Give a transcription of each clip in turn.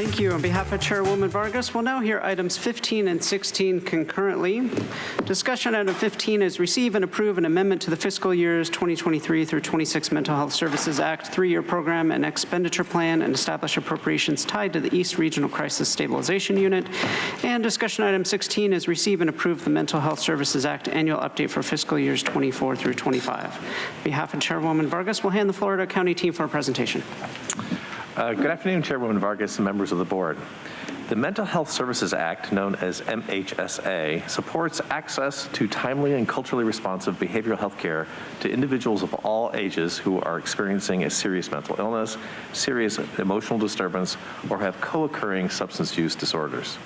Thank you. On behalf of Chairwoman Vargas, we'll now hear items 15 and 16 concurrently. Discussion item 15 is receive and approve an amendment to the fiscal years 2023 through 26 Mental Health Services Act 3-year program and expenditure plan and establish appropriations tied to the East Regional Crisis Stabilization Unit. And discussion item 16 is receive and approve the Mental Health Services Act annual update for fiscal years 24 through 25. On behalf of Chairwoman Vargas, we'll hand the floor to our county team for a presentation. Good afternoon, Chairwoman Vargas and members of the board. The Mental Health Services Act, known as MHSA, supports access to timely and culturally responsive behavioral health care to individuals of all ages who are experiencing a serious mental illness, serious emotional disturbance, or have co-occurring substance use disorders.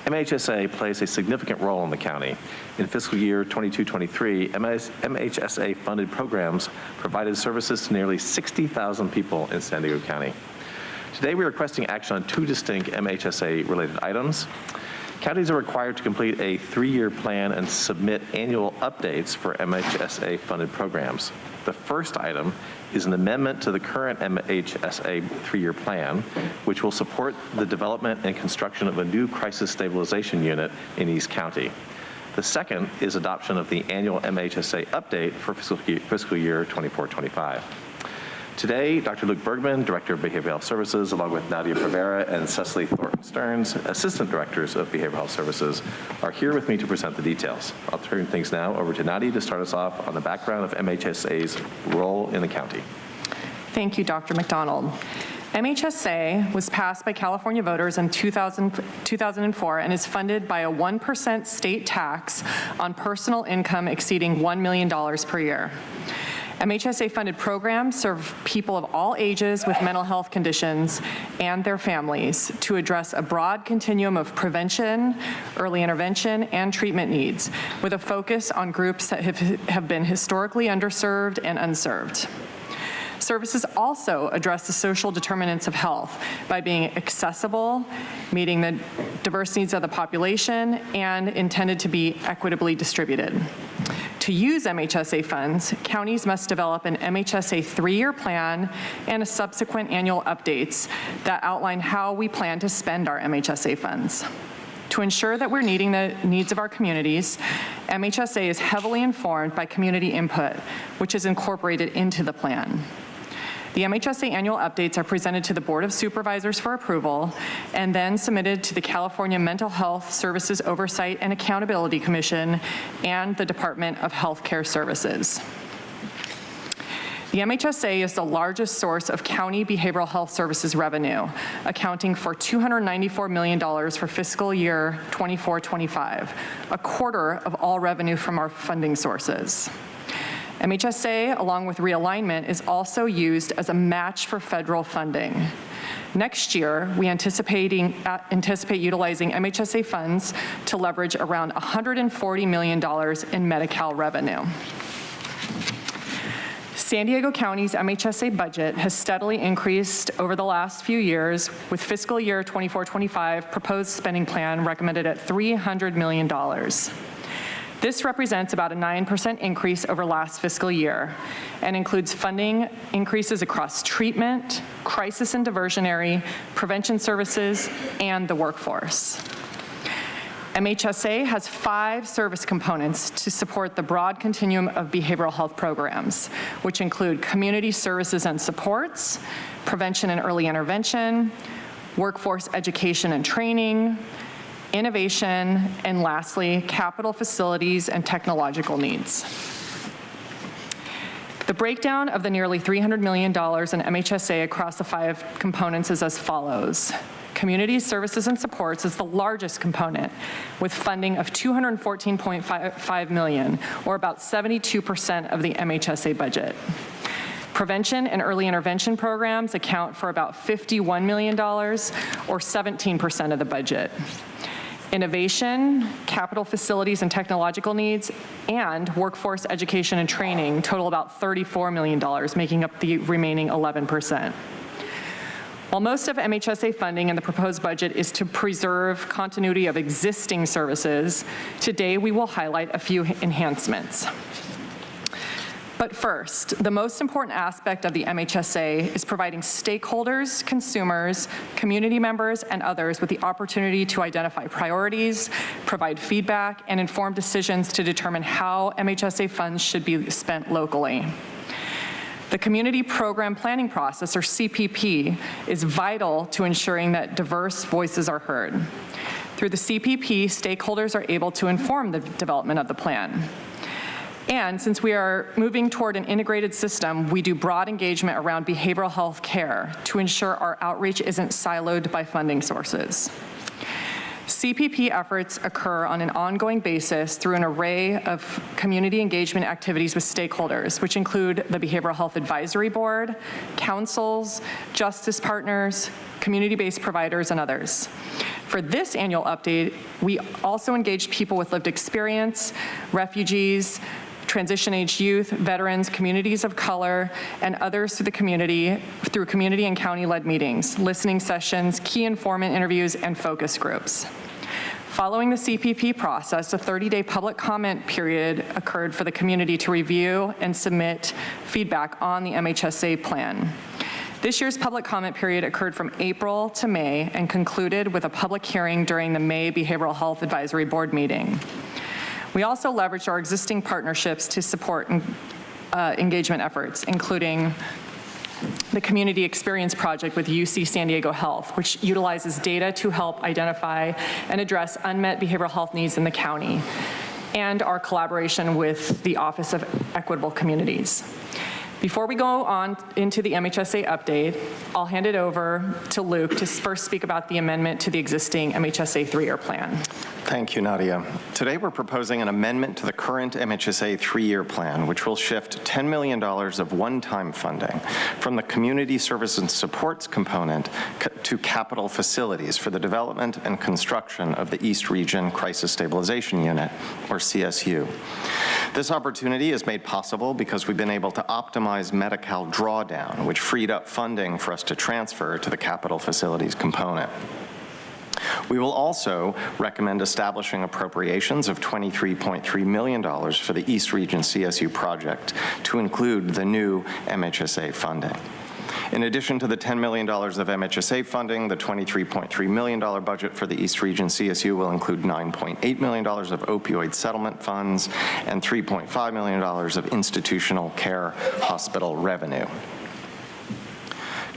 MHSA plays a significant role in the county. In fiscal year 22-23, MHSA funded programs provided services to nearly 60,000 people in San Diego County. Today, we are requesting action on 2 distinct MHSA-related items. Counties are required to complete a 3-year plan and submit annual updates for MHSA funded programs. The first item is an amendment to the current MHSA 3-year plan, which will support the development and construction of a new crisis stabilization unit in East County. The second is adoption of the annual MHSA update for fiscal year 24-25. Today, Dr. Luke Bergman, Director of Behavioral Health Services, along with Nadia Rivera and Cecily Thornton-Stearns, Assistant Directors of Behavioral Health Services, are here with me to present the details. I'll turn things now over to Nadia to start us off on the background of MHSA's role in the county. Thank you, Dr. McDonald. MHSA was passed by California voters in 2004 and is funded by a 1% state tax on personal income exceeding $1 million per year. MHSA-funded programs serve people of all ages with mental health conditions and their families to address a broad continuum of prevention, early intervention, and treatment needs, with a focus on groups that have been historically underserved and unserved. Services also address the social determinants of health by being accessible, meeting the diverse needs of the population, and intended to be equitably distributed. To use MHSA funds, counties must develop an MHSA 3-year plan and a subsequent annual updates that outline how we plan to spend our MHSA funds. To ensure that we're meeting the needs of our communities, MHSA is heavily informed by community input, which is incorporated into the plan. The MHSA annual updates are presented to the Board of Supervisors for approval and then submitted to the California Mental Health Services Oversight and Accountability Commission and the Department of Healthcare Services. The MHSA is the largest source of county behavioral health services revenue, accounting for $294 million for fiscal year 24-25, a quarter of all revenue from our funding sources. MHSA, along with realignment, is also used as a match for federal funding. Next year, we anticipate utilizing MHSA funds to leverage around $140 million in Medi-Cal revenue. San Diego County's MHSA budget has steadily increased over the last few years, with fiscal year 24-25 proposed spending plan recommended at $300 million. This represents about a 9% increase over last fiscal year and includes funding increases across treatment, crisis and diversionary, prevention services, and the workforce. MHSA has 5 service components to support the broad continuum of behavioral health programs, which include community services and supports, prevention and early intervention, workforce education and training, innovation, and lastly, capital facilities and technological needs. The breakdown of the nearly $300 million in MHSA across the 5 components is as follows. Community services and supports is the largest component, with funding of $214.5 million, or about 72% of the MHSA budget. Prevention and early intervention programs account for about $51 million, or 17% of the budget. Innovation, capital facilities and technological needs, and workforce education and training total about $34 million, making up the remaining 11%. While most of MHSA funding in the proposed budget is to preserve continuity of existing services, today we will highlight a few enhancements. But first, the most important aspect of the MHSA is providing stakeholders, consumers, community members, and others with the opportunity to identify priorities, provide feedback, and inform decisions to determine how MHSA funds should be spent locally. The Community Program Planning Process, or CPP, is vital to ensuring that diverse voices are heard. Through the CPP, stakeholders are able to inform the development of the plan. And since we are moving toward an integrated system, we do broad engagement around behavioral health care to ensure our outreach isn't siloed by funding sources. CPP efforts occur on an ongoing basis through an array of community engagement activities with stakeholders, which include the Behavioral Health Advisory Board, councils, justice partners, community-based providers, and others. For this annual update, we also engaged people with lived experience, refugees, transition-age youth, veterans, communities of color, and others through community and county-led meetings, listening sessions, key informant interviews, and focus groups. Following the CPP process, a 30-day public comment period occurred for the community to review and submit feedback on the MHSA plan. This year's public comment period occurred from April to May and concluded with a public hearing during the May Behavioral Health Advisory Board meeting. We also leveraged our existing partnerships to support engagement efforts, including the Community Experience Project with UC San Diego Health, which utilizes data to help identify and address unmet behavioral health needs in the county, and our collaboration with the Office of Equitable Communities. Before we go on into the MHSA update, I'll hand it over to Luke to first speak about the amendment to the existing MHSA 3-year plan. Thank you, Nadia. Today we're proposing an amendment to the current MHSA 3-year plan, which will shift $10 million of one-time funding from the Community Service and Supports component to capital facilities for the development and construction of the East Region Crisis Stabilization Unit, or CSU. This opportunity is made possible because we've been able to optimize Medi-Cal drawdown, which freed up funding for us to transfer to the capital facilities component. We will also recommend establishing appropriations of $23.3 million for the East Region CSU project to include the new MHSA funding. In addition to the $10 million of MHSA funding, the $23.3 million budget for the East Region CSU will include $9.8 million of opioid settlement funds and $3.5 million of institutional care hospital revenue.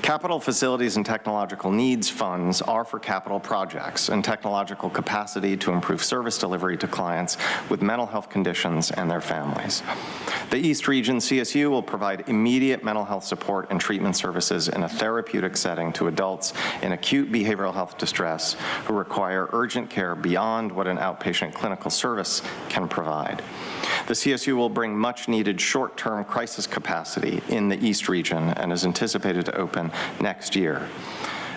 Capital Facilities and Technological Needs funds are for capital projects and technological capacity to improve service delivery to clients with mental health conditions and their families. The East Region CSU will provide immediate mental health support and treatment services in a therapeutic setting to adults in acute behavioral health distress who require urgent care beyond what an outpatient clinical service can provide. The CSU will bring much-needed short-term crisis capacity in the East Region and is anticipated to open next year.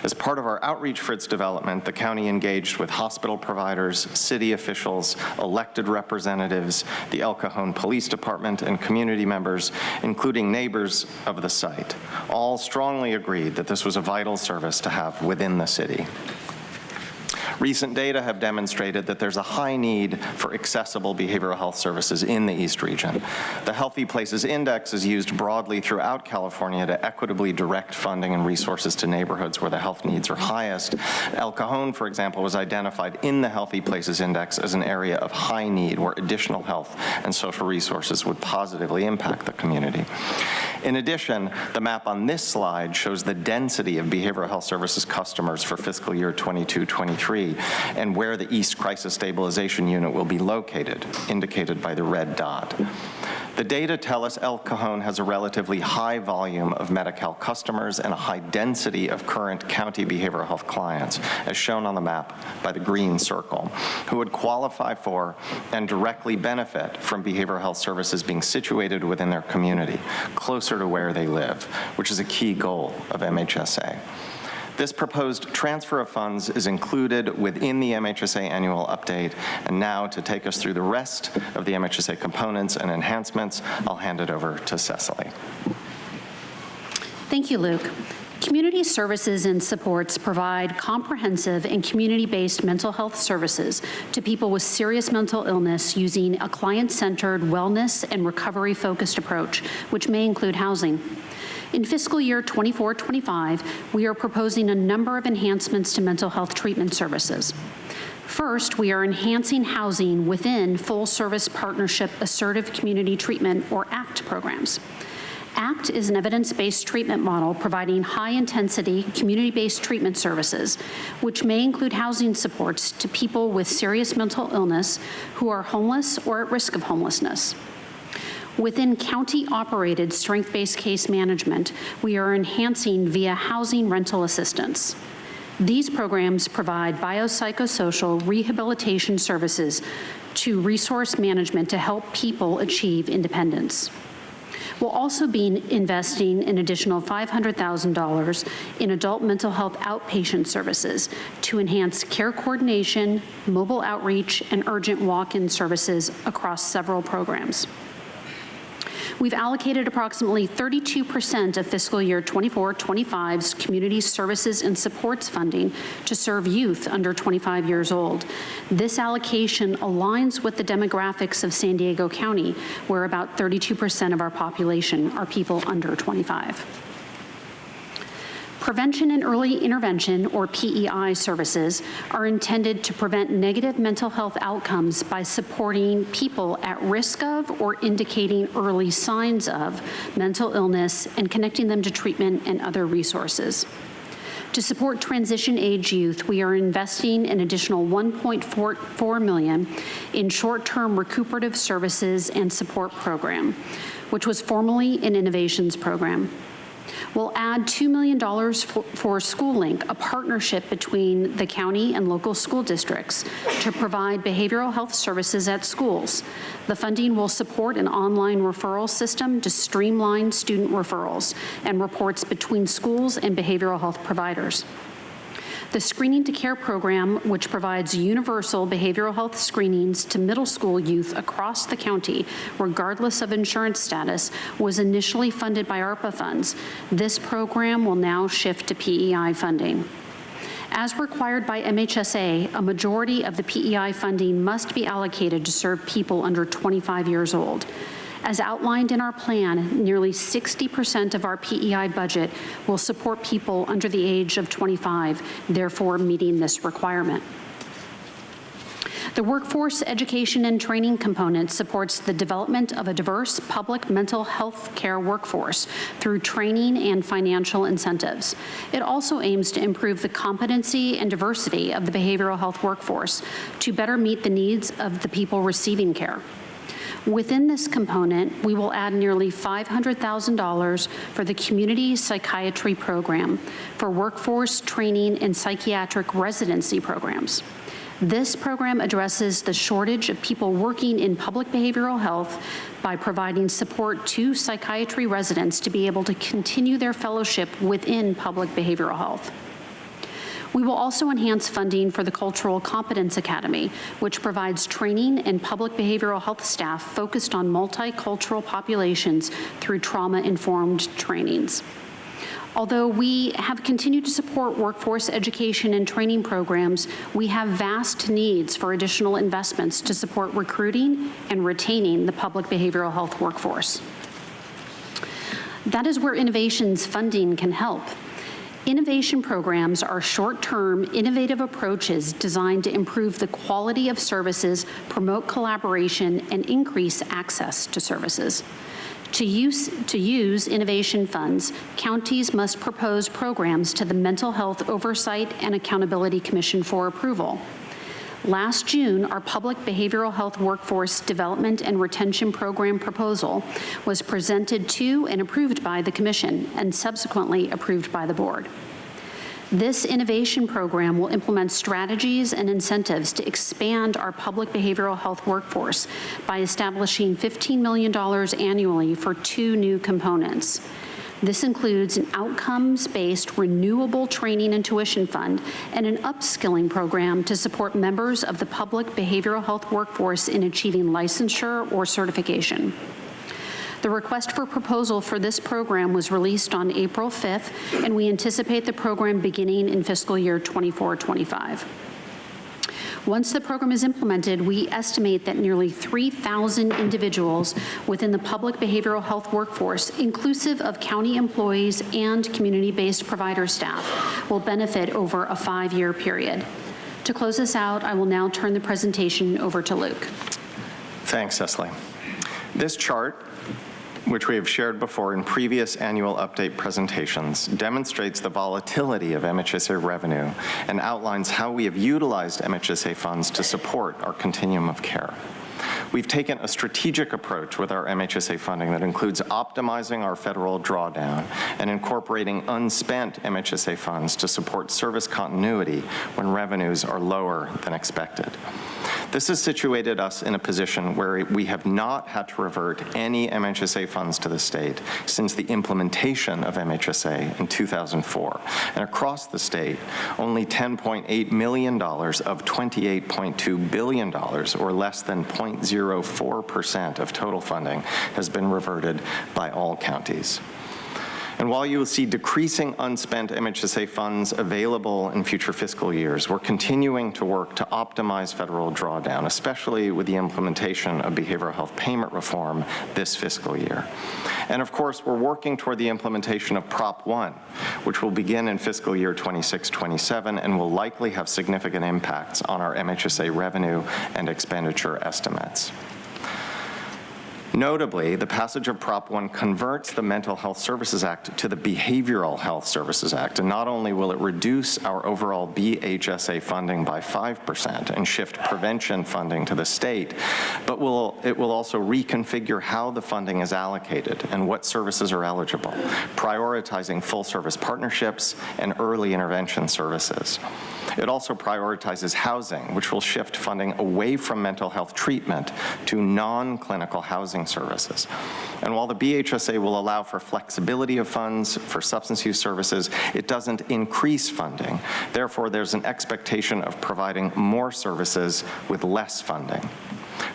As part of our outreach for its development, the county engaged with hospital providers, city officials, elected representatives, the El Cajon Police Department, and community members, including neighbors of the site. All strongly agreed that this was a vital service to have within the city. Recent data have demonstrated that there's a high need for accessible behavioral health services in the East Region. The Healthy Places Index is used broadly throughout California to equitably direct funding and resources to neighborhoods where the health needs are highest. El Cajon, for example, was identified in the Healthy Places Index as an area of high need where additional health and social resources would positively impact the community. In addition, the map on this slide shows the density of behavioral health services customers for fiscal year 22-23 and where the East Crisis Stabilization Unit will be located, indicated by the red dot. The data tell us El Cajon has a relatively high volume of Medi-Cal customers and a high density of current county behavioral health clients, as shown on the map by the green circle, who would qualify for and directly benefit from behavioral health services being situated within their community, closer to where they live, which is a key goal of MHSA. This proposed transfer of funds is included within the MHSA annual update, and now to take us through the rest of the MHSA components and enhancements, I'll hand it over to Cecily. Thank you, Luke. Community services and supports provide comprehensive and community-based mental health services to people with serious mental illness using a client-centered wellness and recovery-focused approach, which may include housing. In fiscal year 24-25, we are proposing a number of enhancements to mental health treatment services. First, we are enhancing housing within full-service partnership assertive community treatment, or ACT programs. ACT is an evidence-based treatment model providing high-intensity, community-based treatment services, which may include housing supports to people with serious mental illness who are homeless or at risk of homelessness. Within county-operated strength-based case management, we are enhancing via housing rental assistance. These programs provide biopsychosocial rehabilitation services to resource management to help people achieve independence. We'll also be investing an additional $500,000 in adult mental health outpatient services to enhance care coordination, mobile outreach, and urgent walk-in services across several programs. We've allocated approximately 32% of fiscal year 24-25's community services and supports funding to serve youth under 25 years old. This allocation aligns with the demographics of San Diego County, where about 32% of our population are people under 25. Prevention and early intervention, or PEI services, are intended to prevent negative mental health outcomes by supporting people at risk of or indicating early signs of mental illness and connecting them to treatment and other resources. To support transition-age youth, we are investing an additional $1.44 million in short-term recuperative services and support program, which was formerly an innovations program. We'll add $2 million for SchoolLink, a partnership between the county and local school districts to provide behavioral health services at schools. The funding will support an online referral system to streamline student referrals and reports between schools and behavioral health providers. The Screening to Care program, which provides universal behavioral health screenings to middle school youth across the county, regardless of insurance status, was initially funded by ARPA funds. This program will now shift to PEI funding. As required by MHSA, a majority of the PEI funding must be allocated to serve people under 25 years old. As outlined in our plan, nearly 60% of our PEI budget will support people under the age of 25, therefore meeting this requirement. The workforce education and training component supports the development of a diverse public mental health care workforce through training and financial incentives. It also aims to improve the competency and diversity of the behavioral health workforce to better meet the needs of the people receiving care. Within this component, we will add nearly $500,000 for the Community Psychiatry Program for workforce training and psychiatric residency programs. This program addresses the shortage of people working in public behavioral health by providing support to psychiatry residents to be able to continue their fellowship within public behavioral health. We will also enhance funding for the Cultural Competence Academy, which provides training and public behavioral health staff focused on multicultural populations through trauma-informed trainings. Although we have continued to support workforce education and training programs, we have vast needs for additional investments to support recruiting and retaining the public behavioral health workforce. That is where innovations funding can help. Innovation programs are short-term, innovative approaches designed to improve the quality of services, promote collaboration, and increase access to services. To use innovation funds, counties must propose programs to the Mental Health Oversight and Accountability Commission for approval. Last June, our Public Behavioral Health Workforce Development and Retention Program proposal was presented to and approved by the Commission and subsequently approved by the Board. This innovation program will implement strategies and incentives to expand our public behavioral health workforce by establishing $15 million annually for 2 new components. This includes an outcomes-based renewable training and tuition fund and an upskilling program to support members of the public behavioral health workforce in achieving licensure or certification. The request for proposal for this program was released on April 5th, and we anticipate the program beginning in fiscal year 24-25. Once the program is implemented, we estimate that nearly 3,000 individuals within the public behavioral health workforce, inclusive of county employees and community-based provider staff, will benefit over a 5-year period. To close this out, I will now turn the presentation over to Luke. Thanks, Cecily. This chart, which we have shared before in previous annual update presentations, demonstrates the volatility of MHSA revenue and outlines how we have utilized MHSA funds to support our continuum of care. We've taken a strategic approach with our MHSA funding that includes optimizing our federal drawdown and incorporating unspent MHSA funds to support service continuity when revenues are lower than expected. This has situated us in a position where we have not had to revert any MHSA funds to the state since the implementation of MHSA in 2004. And across the state, only $10.8 million of $28.2 billion, or less than 0.04% of total funding, has been reverted by all counties. And while you will see decreasing unspent MHSA funds available in future fiscal years, we're continuing to work to optimize federal drawdown, especially with the implementation of behavioral health payment reform this fiscal year. And of course, we're working toward the implementation of Prop 1, which will begin in fiscal year 26-27 and will likely have significant impacts on our MHSA revenue and expenditure estimates. Notably, the passage of Prop 1 converts the Mental Health Services Act to the Behavioral Health Services Act, and not only will it reduce our overall BHSA funding by 5% and shift prevention funding to the state, but it will also reconfigure how the funding is allocated and what services are eligible, prioritizing full-service partnerships and early intervention services. It also prioritizes housing, which will shift funding away from mental health treatment to non-clinical housing services. And while the BHSA will allow for flexibility of funds for substance use services, it doesn't increase funding. Therefore, there's an expectation of providing more services with less funding.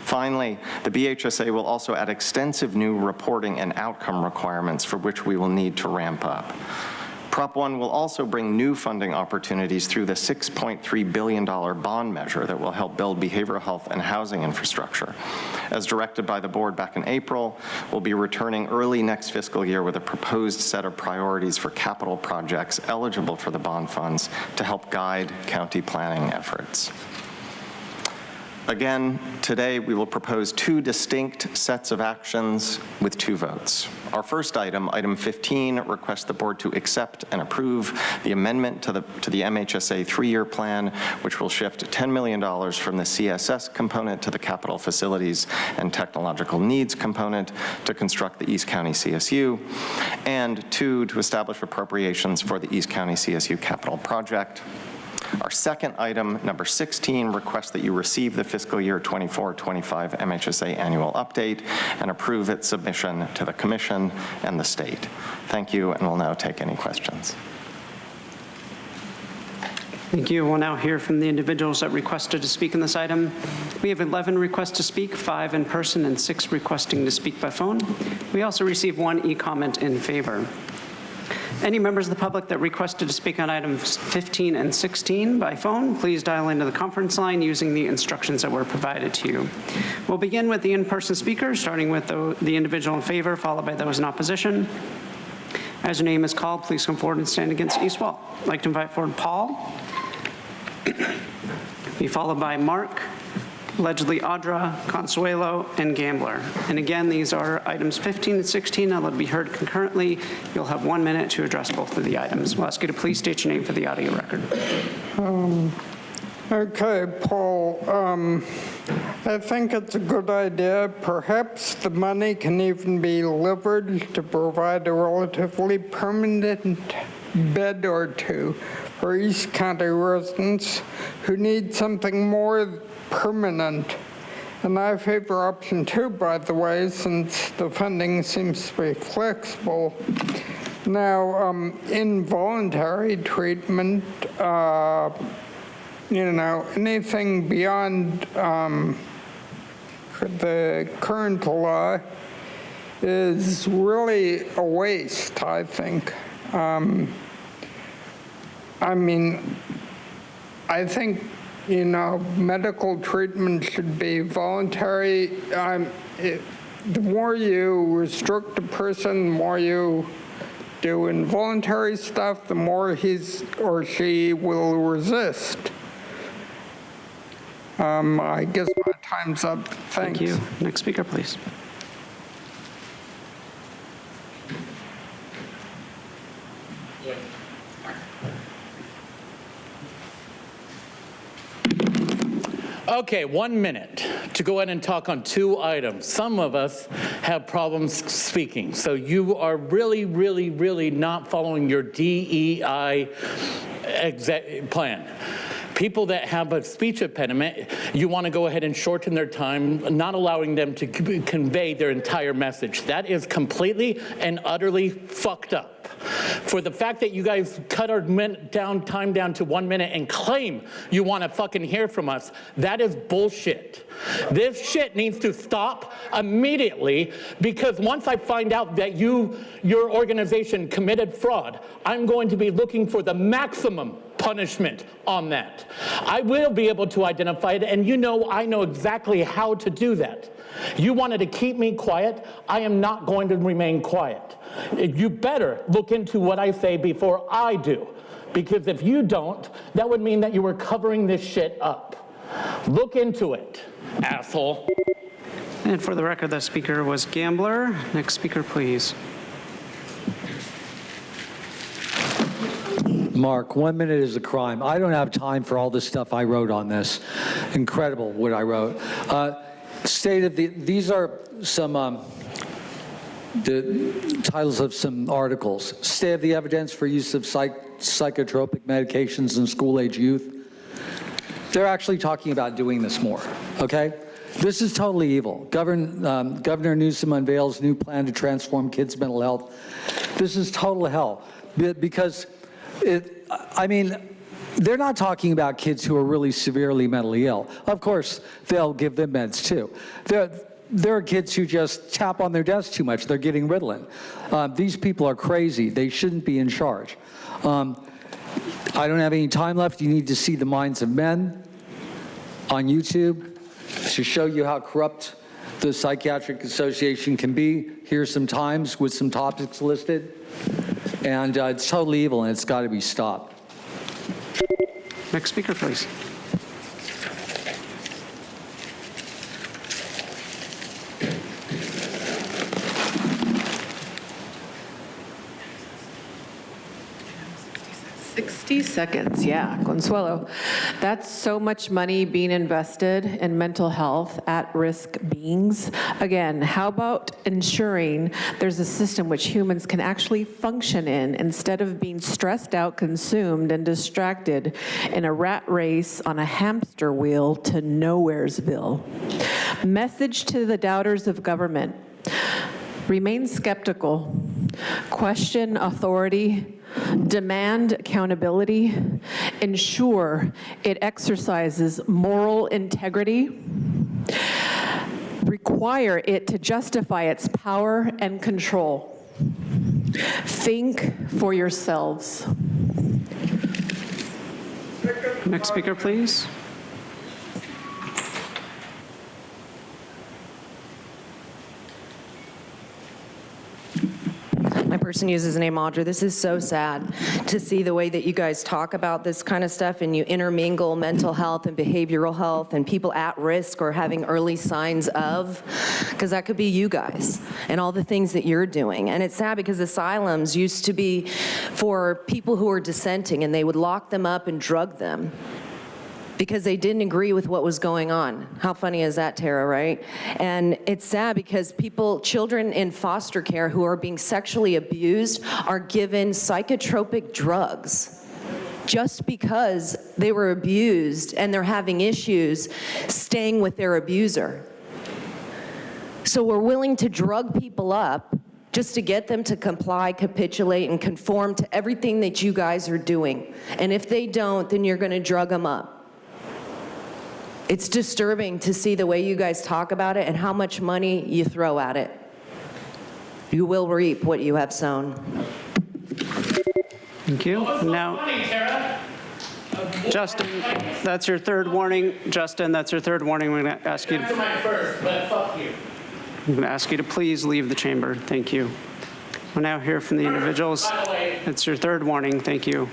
Finally, the BHSA will also add extensive new reporting and outcome requirements for which we will need to ramp up. Prop 1 will also bring new funding opportunities through the $6.3 billion bond measure that will help build behavioral health and housing infrastructure. As directed by the board back in April, we'll be returning early next fiscal year with a proposed set of priorities for capital projects eligible for the bond funds to help guide county planning efforts. Again, today we will propose 2 distinct sets of actions with 2 votes. Our first item, item 15, requests the board to accept and approve the amendment to the MHSA 3-year plan, which will shift $10 million from the CSS component to the capital facilities and technological needs component to construct the East County CSU, and 2, to establish appropriations for the East County CSU capital project. Our second item, number 16, requests that you receive the fiscal year 24-25 MHSA annual update and approve its submission to the Commission and the state. Thank you, and we'll now take any questions. Thank you. We'll now hear from the individuals that requested to speak on this item. We have 11 requests to speak, 5 in person and 6 requesting to speak by phone. We also received 1 e-comment in favor. Any members of the public that requested to speak on items 15 and 16 by phone, please dial into the conference line using the instructions that were provided to you. We'll begin with the in-person speakers, starting with the individual in favor, followed by those in opposition. As your name is called, please come forward and stand against the east wall. I'd like to invite forward Paul, be followed by Mark, allegedly Audra, Consuelo, and Gambler. And again, these are items 15 and 16 that will be heard concurrently. You'll have 1 minute to address both of the items. We'll ask you to please state your name for the audio record. Okay, Paul, I think it's a good idea. Perhaps the money can even be leveraged to provide a relatively permanent bed or 2 for East County residents who need something more permanent. And I favor option 2, by the way, since the funding seems to be flexible. Now, involuntary treatment, anything beyond the current law is really a waste, I think. I mean, I think, you know, medical treatment should be voluntary. The more you restrict a person, the more you do involuntary stuff, the more he or she will resist. I guess my time's up. Thanks. Thank you. Next speaker, please. Okay, 1 minute to go ahead and talk on 2 items. Some of us have problems speaking, so you are really, really, really not following your DEI plan. People that have a speech impediment, you want to go ahead and shorten their time, not allowing them to convey their entire message. That is completely and utterly fucked up. For the fact that you guys cut our time down to 1 minute and claim you want to fucking hear from us, that is bullshit. This shit needs to stop immediately, because once I find out that your organization committed fraud, I'm going to be looking for the maximum punishment on that. I will be able to identify it, and you know I know exactly how to do that. You wanted to keep me quiet. I am not going to remain quiet. You better look into what I say before I do, because if you don't, that would mean that you were covering this shit up. Look into it, asshole. And for the record, the speaker was Gambler. Next speaker, please. Mark, 1 minute is a crime. I don't have time for all this stuff I wrote on this. Incredible what I wrote. These are some, the titles of some articles. State of the evidence for use of psychotropic medications in school-age youth. They're actually talking about doing this more, okay? This is totally evil. Governor Newsom unveils new plan to transform kids' mental health. This is total hell, because I mean, they're not talking about kids who are really severely mentally ill. Of course, they'll give them meds too. There are kids who just tap on their desk too much. They're getting Ritalin. These people are crazy. They shouldn't be in charge. I don't have any time left. You need to see The Minds of Men on YouTube to show you how corrupt the Psychiatric Association can be. Here's some times with some topics listed. And it's totally evil, and it's got to be stopped. Next speaker, please. Seconds, yeah, Consuelo. That's so much money being invested in mental health at-risk beings. Again, how about ensuring there's a system which humans can actually function in instead of being stressed out, consumed, and distracted in a rat race on a hamster wheel to Nowheresville. Message to the doubters of government: remain skeptical, question authority, demand accountability, ensure it exercises moral integrity, require it to justify its power and control. Think for yourselves. Next speaker, please. My person uses the name Audra. This is so sad to see the way that you guys talk about this kind of stuff, and you intermingle mental health and behavioral health and people at risk or having early signs of, because that could be you guys and all the things that you're doing. And it's sad because asylums used to be for people who were dissenting, and they would lock them up and drug them because they didn't agree with what was going on. How funny is that, Tara, right? And it's sad because children in foster care who are being sexually abused are given psychotropic drugs just because they were abused and they're having issues staying with their abuser. So we're willing to drug people up just to get them to comply, capitulate, and conform to everything that you guys are doing. And if they don't, then you're gonna drug them up. It's disturbing to see the way you guys talk about it and how much money you throw at it. You will reap what you have sown. Thank you. Now, Justin, that's your third warning. Justin, that's your third warning. We're going to ask you. That's my first, but fuck you. I'm going to ask you to please leave the chamber. Thank you. We'll now hear from the individuals. It's your third warning. Thank you.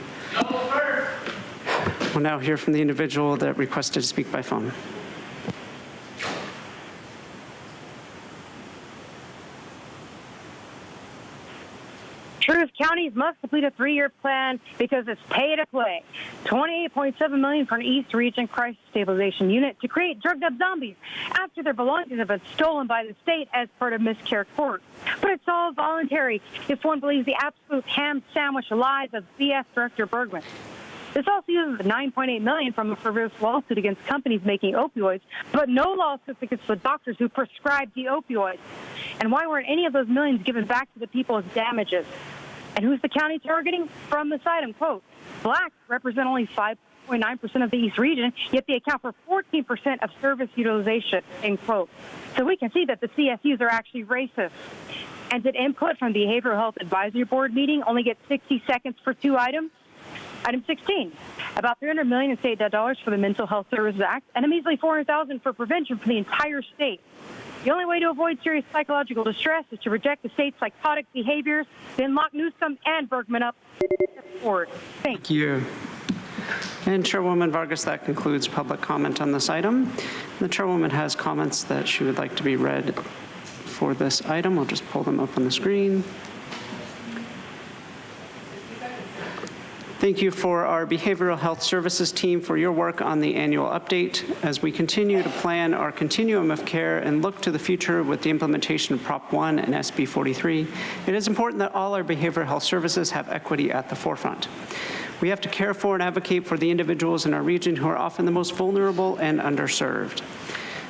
We'll now hear from the individual that requested to speak by phone. Truth, counties must complete a 3-year plan because it's pay to play. $28.7 million for an East Region Crisis Stabilization Unit to create drugged-up zombies after their belongings have been stolen by the state as part of miscarriage court. But it's all voluntary if one believes the absolute ham sandwich lies of BS Director Bergman. This also uses the $9.8 million from a frivolous lawsuit against companies making opioids, but no lawsuits against the doctors who prescribed the opioids. And why weren't any of those millions given back to the people as damages? And who's the county targeting? From this item, quote, blacks represent only 5.9% of the East Region, yet they account for 14% of service utilization, end quote. So we can see that the CSUs are actually racist. And did input from the Behavioral Health Advisory Board meeting only get 60 seconds for 2 items? Item 16, about $300 million in state dollars for the Mental Health Services Act and a measly $400,000 for prevention for the entire state. The only way to avoid serious psychological distress is to reject the state's psychotic behaviors, then lock Newsom and Bergman up. Forward. Thank you. And Chairwoman Vargas, that concludes public comment on this item. The Chairwoman has comments that she would like to be read for this item. I'll just pull them up on the screen. Thank you for our Behavioral Health Services team for your work on the annual update. As we continue to plan our continuum of care and look to the future with the implementation of Prop 1 and SB 43, it is important that all our behavioral health services have equity at the forefront. We have to care for and advocate for the individuals in our region who are often the most vulnerable and underserved.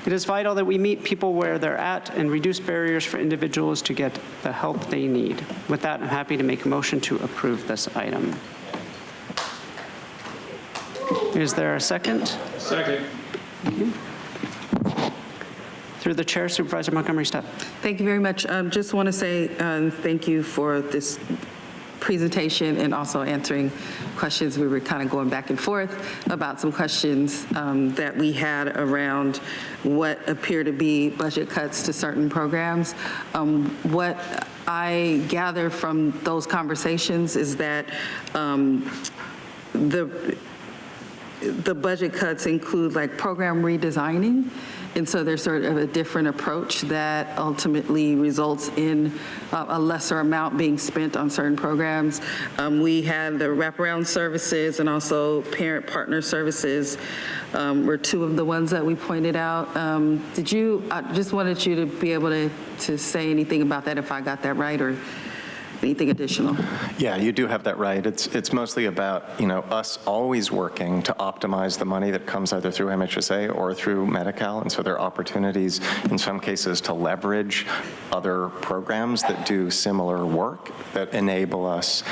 It is vital that we meet people where they're at and reduce barriers for individuals to get the help they need. With that, I'm happy to make a motion to approve this item. Is there a second? Second. Through the chair, Supervisor Montgomery Stepp. Thank you very much. Just want to say thank you for this presentation and also answering questions. We were kind of going back and forth about some questions that we had around what appear to be budget cuts to certain programs. What I gather from those conversations is that the budget cuts include like program redesigning. And so there's sort of a different approach that ultimately results in a lesser amount being spent on certain programs. We had the wraparound services and also parent partner services were 2 of the ones that we pointed out. I just wanted you to be able to say anything about that if I got that right, or anything additional? Yeah, you do have that right. It's mostly about, us always working to optimize the money that comes either through MHSA or through Medi-Cal. And so there are opportunities in some cases to leverage other programs that do similar work that enable us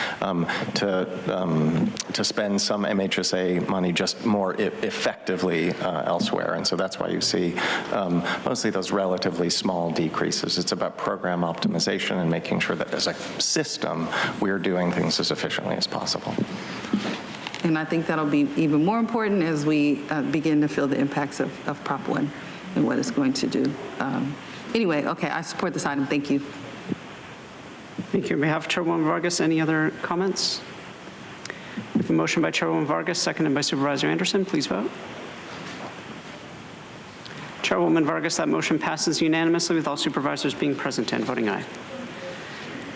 to spend some MHSA money just more effectively elsewhere. And so that's why you see mostly those relatively small decreases. It's about program optimization and making sure that as a system, we're doing things as efficiently as possible. And I think that'll be even more important as we begin to feel the impacts of Prop 1 and what it's going to do. Anyway, okay, I support this item. Thank you. Thank you. On behalf of Chairwoman Vargas, any other comments? We have a motion by Chairwoman Vargas, seconded by Supervisor Anderson. Please vote. Chairwoman Vargas, that motion passes unanimously with all supervisors being present and voting aye.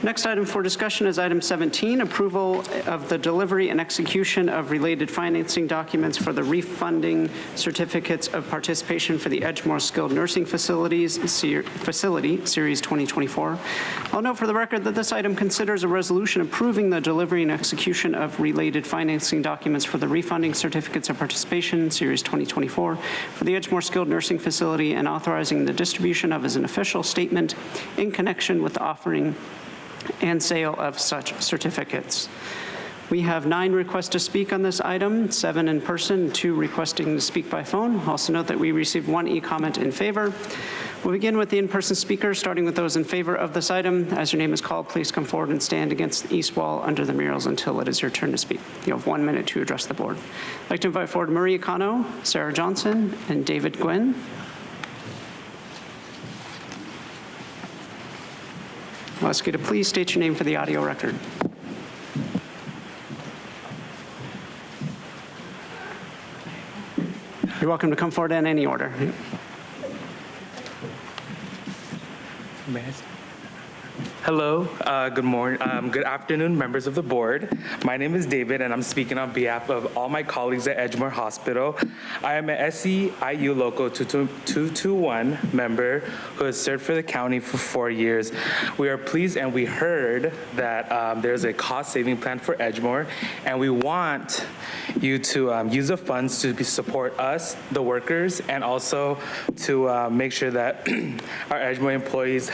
Next item for discussion is item 17, approval of the delivery and execution of related financing documents for the refunding certificates of participation for the Edgemore Skilled Nursing Facility, Series 2024. I'll note for the record that this item considers a resolution approving the delivery and execution of related financing documents for the refunding certificates of participation, Series 2024, for the Edgemore Skilled Nursing Facility and authorizing the distribution of as an official statement in connection with the offering and sale of such certificates. We have 9 requests to speak on this item, 7 in person, 2 requesting to speak by phone. Also note that we received 1 e-comment in favor. We'll begin with the in-person speakers, starting with those in favor of this item. As your name is called, please come forward and stand against the east wall under the murals until it is your turn to speak. You have 1 minute to address the board. I'd like to invite forward Maria Cano, Sarah Johnson, and David Gwynn. I'll ask you to please state your name for the audio record. You're welcome to come forward in any order. Hello, good morning, good afternoon, members of the board. My name is David, and I'm speaking on behalf of all my colleagues at Edgemore Hospital. I am an SEIU Local 221 member who has served for the county for 4 years. We are pleased, and we heard that there's a cost-saving plan for Edgemore, and we want you to use the funds to support us, the workers, and also to make sure that our Edgemore employees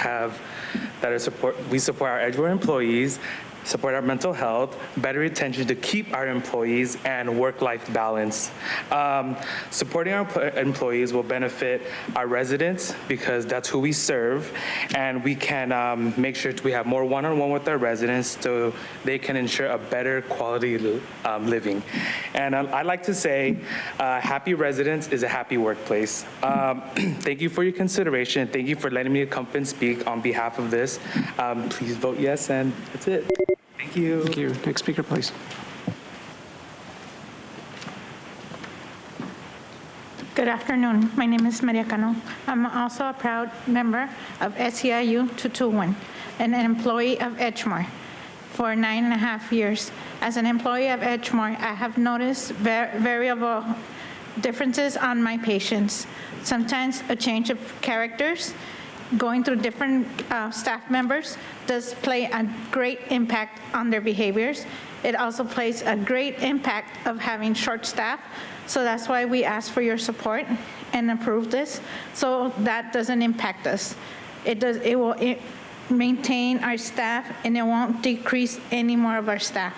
we support our Edgemore employees, support our mental health, better retention to keep our employees, and work-life balance. Supporting our employees will benefit our residents because that's who we serve, and we can make sure we have more one-on-one with our residents so they can ensure a better quality living. And I'd like to say, happy residents is a happy workplace. Thank you for your consideration. Thank you for letting me come and speak on behalf of this. Please vote yes, and that's it. Thank you. Thank you. Next speaker, please. Good afternoon. My name is Maria Cano. I'm also a proud member of SEIU 221 and an employee of Edgemore for 9.5 years. As an employee of Edgemore, I have noticed variable differences on my patients. Sometimes a change of characters, going through different staff members does play a great impact on their behaviors. It also plays a great impact of having short staff. So that's why we ask for your support and approve this, so that doesn't impact us. It will maintain our staff, and it won't decrease any more of our staff.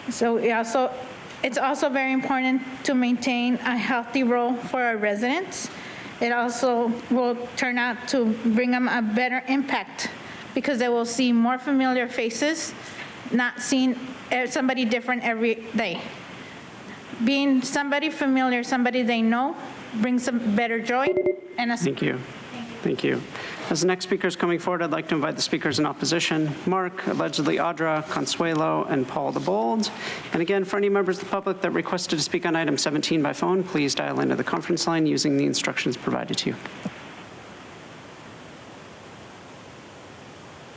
So it's also very important to maintain a healthy role for our residents. It also will turn out to bring them a better impact because they will see more familiar faces, not seeing somebody different every day. Being somebody familiar, somebody they know, brings some better joy and a... Thank you. Thank you. As the next speaker is coming forward, I'd like to invite the speakers in opposition, Mark, allegedly Audra, Consuelo, and Paul the Bold. And again, for any members of the public that requested to speak on item 17 by phone, please dial into the conference line using the instructions provided to you.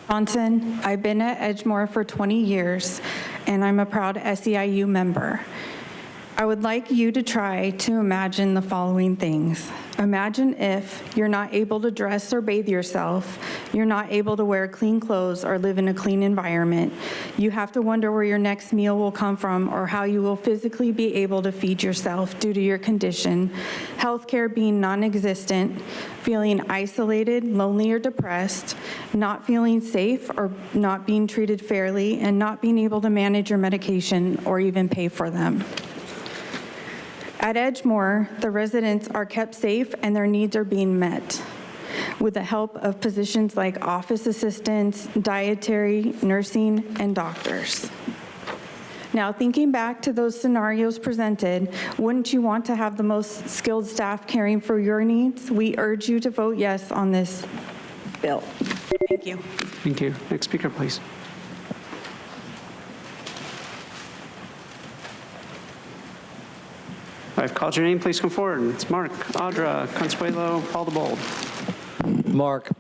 Johnson, I've been at Edgemore for 20 years, and I'm a proud SEIU member. I would like you to try to imagine the following things. Imagine if you're not able to dress or bathe yourself, you're not able to wear clean clothes or live in a clean environment. You have to wonder where your next meal will come from or how you will physically be able to feed yourself due to your condition. Healthcare being non-existent, feeling isolated, lonely, or depressed, not feeling safe or not being treated fairly, and not being able to manage your medication or even pay for them. At Edgemore, the residents are kept safe and their needs are being met with the help of positions like office assistants, dietary, nursing, and doctors. Now, thinking back to those scenarios presented, wouldn't you want to have the most skilled staff caring for your needs? We urge you to vote yes on this bill. Thank you. Thank you. Next speaker, please. I've called your name. Please come forward. It's Mark, Audra, Consuelo, Paul the Bold. Mark,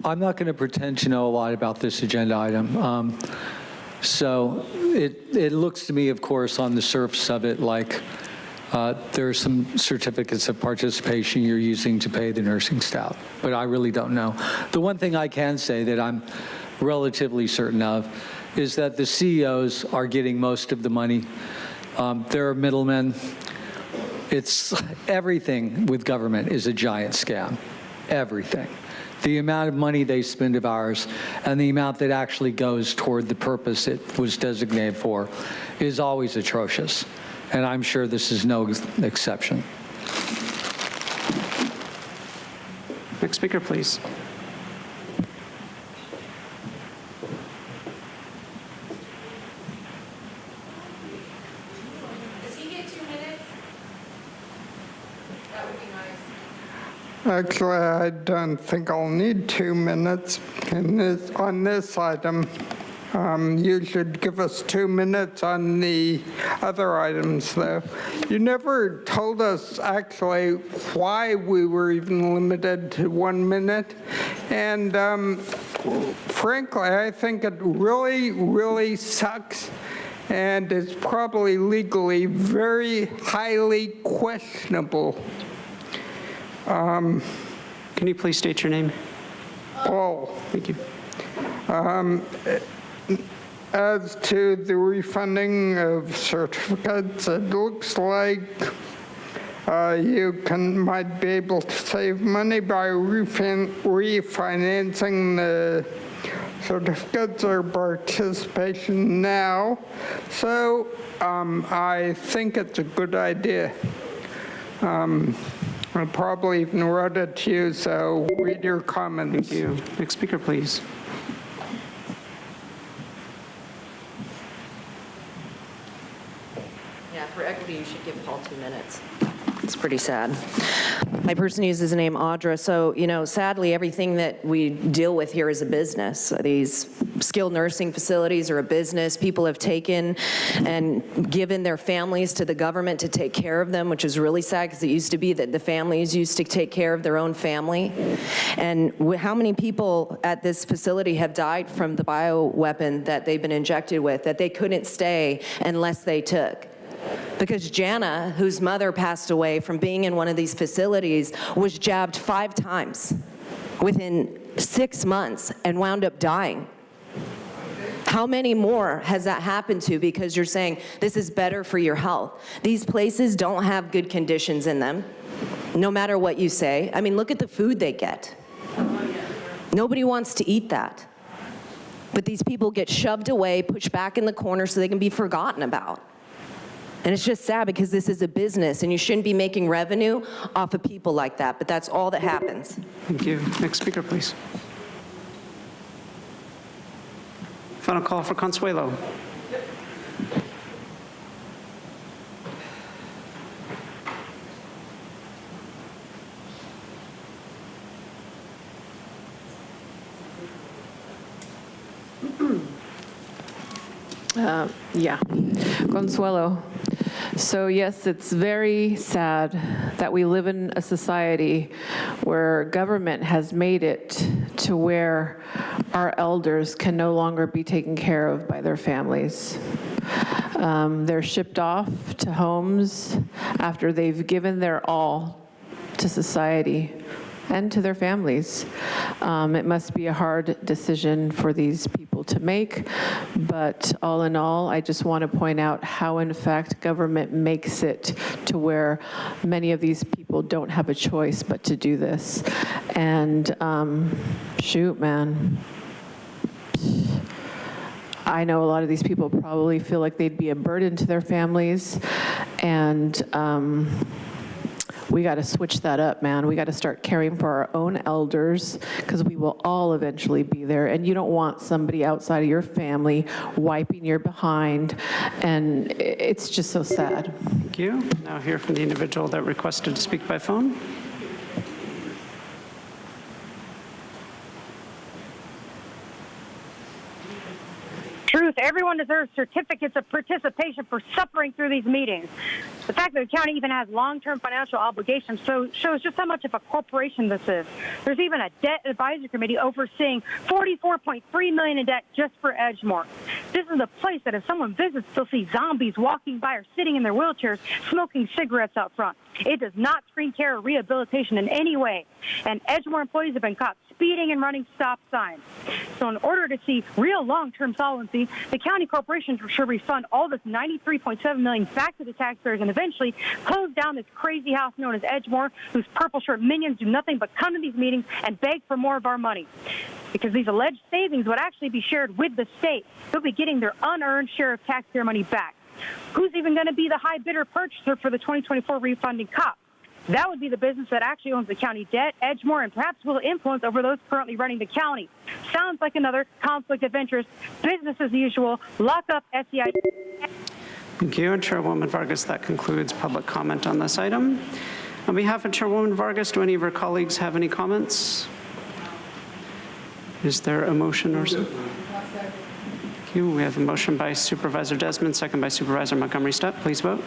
I'm not going to pretend to know a lot about this agenda item. So it looks to me, of course, on the surface of it like there are some certificates of participation you're using to pay the nursing staff, but I really don't know. The one thing I can say that I'm relatively certain of is that the CEOs are getting most of the money. There are middlemen. It's everything with government is a giant scam, everything. The amount of money they spend of ours and the amount that actually goes toward the purpose it was designated for is always atrocious. And I'm sure this is no exception. Next speaker, please. Does he get 2 minutes? That would be nice. Actually, I don't think I'll need 2 minutes on this item. You should give us 2 minutes on the other items, though. You never told us actually why we were even limited to 1 minute. And frankly, I think it really, really sucks and is probably legally very highly questionable. Can you please state your name? Paul. Thank you. As to the refunding of certificates, it looks like you might be able to save money by refinancing the certificates or participation now. So I think it's a good idea. I probably even wrote it to you, so read your comments. Thank you. Next speaker, please. Yeah, for equity, you should give Paul 2 minutes. It's pretty sad. My person uses the name Audra, so, sadly, everything that we deal with here is a business. These skilled nursing facilities are a business. People have taken and given their families to the government to take care of them, which is really sad because it used to be that the families used to take care of their own family. And how many people at this facility have died from the bioweapon that they've been injected with, that they couldn't stay unless they took? Because Jana, whose mother passed away from being in one of these facilities, was jabbed 5 times within 6 months and wound up dying. How many more has that happened to because you're saying this is better for your health? These places don't have good conditions in them, no matter what you say. I mean, look at the food they get. Nobody wants to eat that. But these people get shoved away, pushed back in the corner so they can be forgotten about. And it's just sad because this is a business and you shouldn't be making revenue off of people like that, but that's all that happens. Thank you. Next speaker, please. Final call for Consuelo. Yeah, Consuelo. So yes, it's very sad that we live in a society where government has made it to where our elders can no longer be taken care of by their families. They're shipped off to homes after they've given their all to society and to their families. It must be a hard decision for these people to make, but all in all, I just want to point out how, in fact, government makes it to where many of these people don't have a choice but to do this. And shoot, man. I know a lot of these people probably feel like they'd be a burden to their families, and we got to switch that up, man. We got to start caring for our own elders because we will all eventually be there. And you don't want somebody outside of your family wiping your behind. And it's just so sad. Thank you. Now hear from the individual that requested to speak by phone. Truth, everyone deserves certificates of participation for suffering through these meetings. The fact that the county even has long-term financial obligations shows just how much of a corporation this is. There's even a debt advisory committee overseeing $44.3 million in debt just for Edgemore. This is a place that if someone visits, they'll see zombies walking by or sitting in their wheelchairs smoking cigarettes out front. It does not screen care or rehabilitation in any way. And Edgemore employees have been caught speeding and running stop signs. So in order to see real long-term solvency, the county corporation should refund all this $93.7 million back to the taxpayers and eventually close down this crazy house known as Edgemore, whose purple shirt minions do nothing but come to these meetings and beg for more of our money. Because these alleged savings would actually be shared with the state. They'll be getting their unearned share of taxpayer money back. Who's even going to be the high bidder purchaser for the 2024 refunding COP? That would be the business that actually owns the county debt, Edgemore, and perhaps will influence over those currently running the county. Sounds like another conflict of interest. Business as usual. Lock up SEIU. Thank you. And Chairwoman Vargas, that concludes public comment on this item. On behalf of Chairwoman Vargas, do any of her colleagues have any comments? Is there a motion or something? Thank you. We have a motion by Supervisor Desmond, second by Supervisor Montgomery Steppe. Please vote.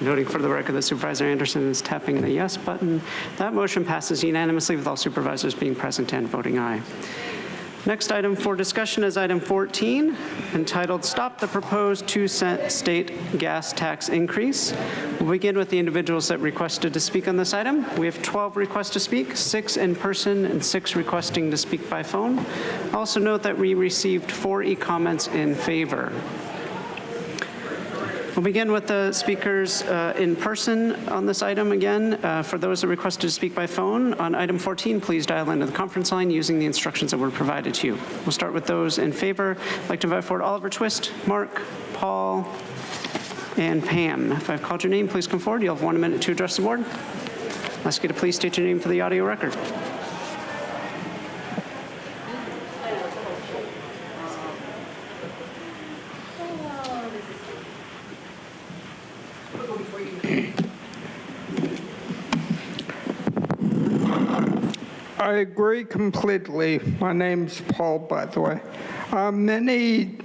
Noting for the record that Supervisor Anderson is tapping the yes button. That motion passes unanimously with all supervisors being present and voting aye. Next item for discussion is item 14, entitled Stop the Proposed 2-Cent State Gas Tax Increase. We'll begin with the individuals that requested to speak on this item. We have 12 requests to speak, 6 in person and 6 requesting to speak by phone. Also note that we received 4 e-comments in favor. We'll begin with the speakers in person on this item again. For those that requested to speak by phone, on item 14, please dial into the conference line using the instructions that were provided to you. We'll start with those in favor. I'd like to invite forward Oliver Twist, Mark, Paul, and Pam. If I've called your name, please come forward. You'll have 1 minute to address the board. I'll ask you to please state your name for the audio record. I agree completely. My name's Paul, by the way. Many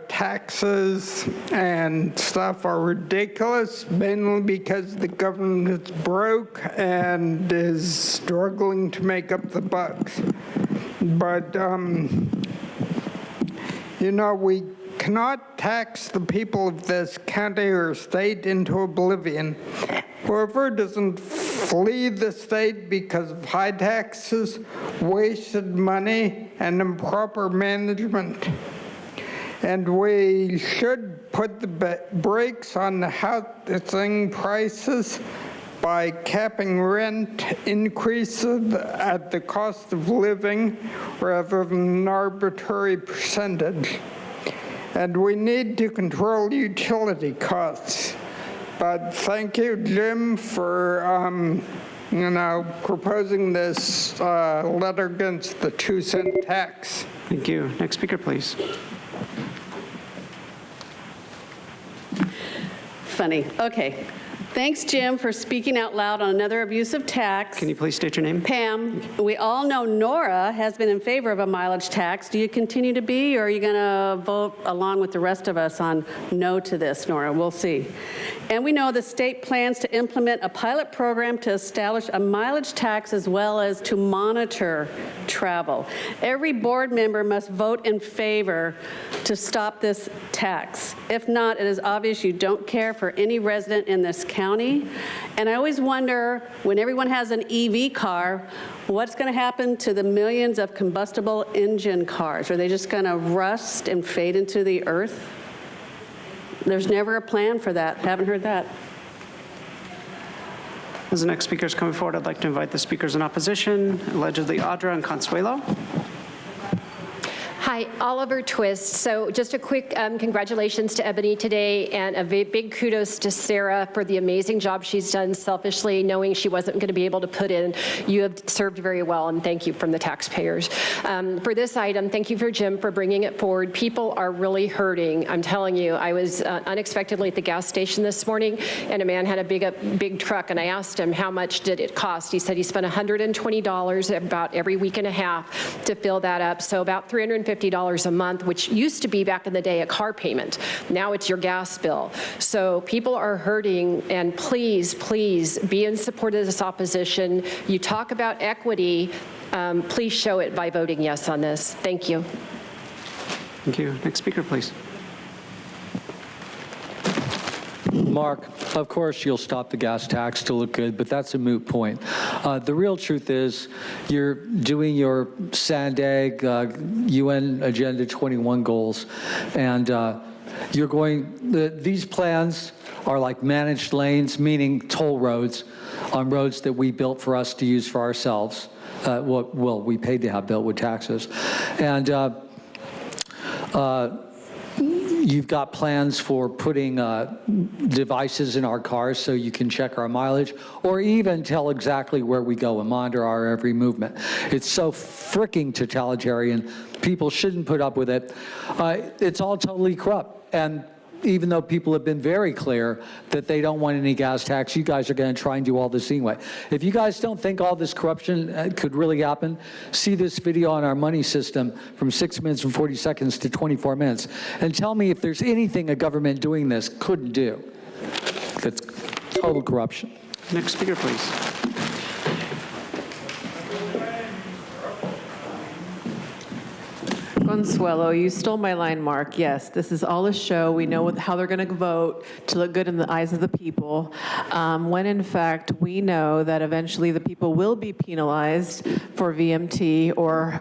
taxes and stuff are ridiculous, mainly because the government is broke and is struggling to make up the bucks. But, you know, we cannot tax the people of this county or state into oblivion. Whoever doesn't flee the state because of high taxes, wasted money, and improper management. And we should put the brakes on the housing prices by capping rent increases at the cost of living rather than an arbitrary percentage. And we need to control utility costs. But thank you, Jim, for proposing this letter against the 2-cent tax. Thank you. Next speaker, please. Funny. Okay. Thanks, Jim, for speaking out loud on another abusive tax. Can you please state your name? Pam. We all know Nora has been in favor of a mileage tax. Do you continue to be, or are you going to vote along with the rest of us on no to this, Nora? We'll see. And we know the state plans to implement a pilot program to establish a mileage tax as well as to monitor travel. Every board member must vote in favor to stop this tax. If not, it is obvious you don't care for any resident in this county. And I always wonder, when everyone has an EV car, what's going to happen to the millions of combustible engine cars? Are they just going to rust and fade into the earth? There's never a plan for that. Haven't heard that. As the next speaker is coming forward, I'd like to invite the speakers in opposition, allegedly Audra and Consuelo. Hi, Oliver Twist. So just a quick congratulations to Ebony today, and a big kudos to Sarah for the amazing job she's done selfishly, knowing she wasn't going to be able to put in. You have served very well, and thank you from the taxpayers. For this item, thank you for Jim for bringing it forward. People are really hurting. I'm telling you, I was unexpectedly at the gas station this morning, and a man had a big truck, and I asked him how much did it cost. He said he spent $120 about every week and a half to fill that up, so about $350 a month, which used to be back in the day a car payment. Now it's your gas bill. So people are hurting, and please, please be in support of this opposition. You talk about equity, please show it by voting yes on this. Thank you. Thank you. Next speaker, please. Mark, of course you'll stop the gas tax to look good, but that's a moot point. The real truth is you're doing your SANDAG UN Agenda 21 goals, and these plans are like managed lanes, meaning toll roads. on roads that we built for us to use for ourselves. Well, we paid to have built with taxes. And you've got plans for putting devices in our cars so you can check our mileage or even tell exactly where we go and monitor our every movement. It's so freaking totalitarian. People shouldn't put up with it. It's all totally corrupt. And even though people have been very clear that they don't want any gas tax, you guys are going to try and do all this anyway. If you guys don't think all this corruption could really happen, see this video on our money system from 6 minutes and 40 seconds to 24 minutes, and tell me if there's anything a government doing this couldn't do. That's total corruption. Next speaker, please. Consuelo, you stole my line, Mark. Yes, this is all a show. We know how they're going to vote to look good in the eyes of the people, when in fact we know that eventually the people will be penalized for VMT or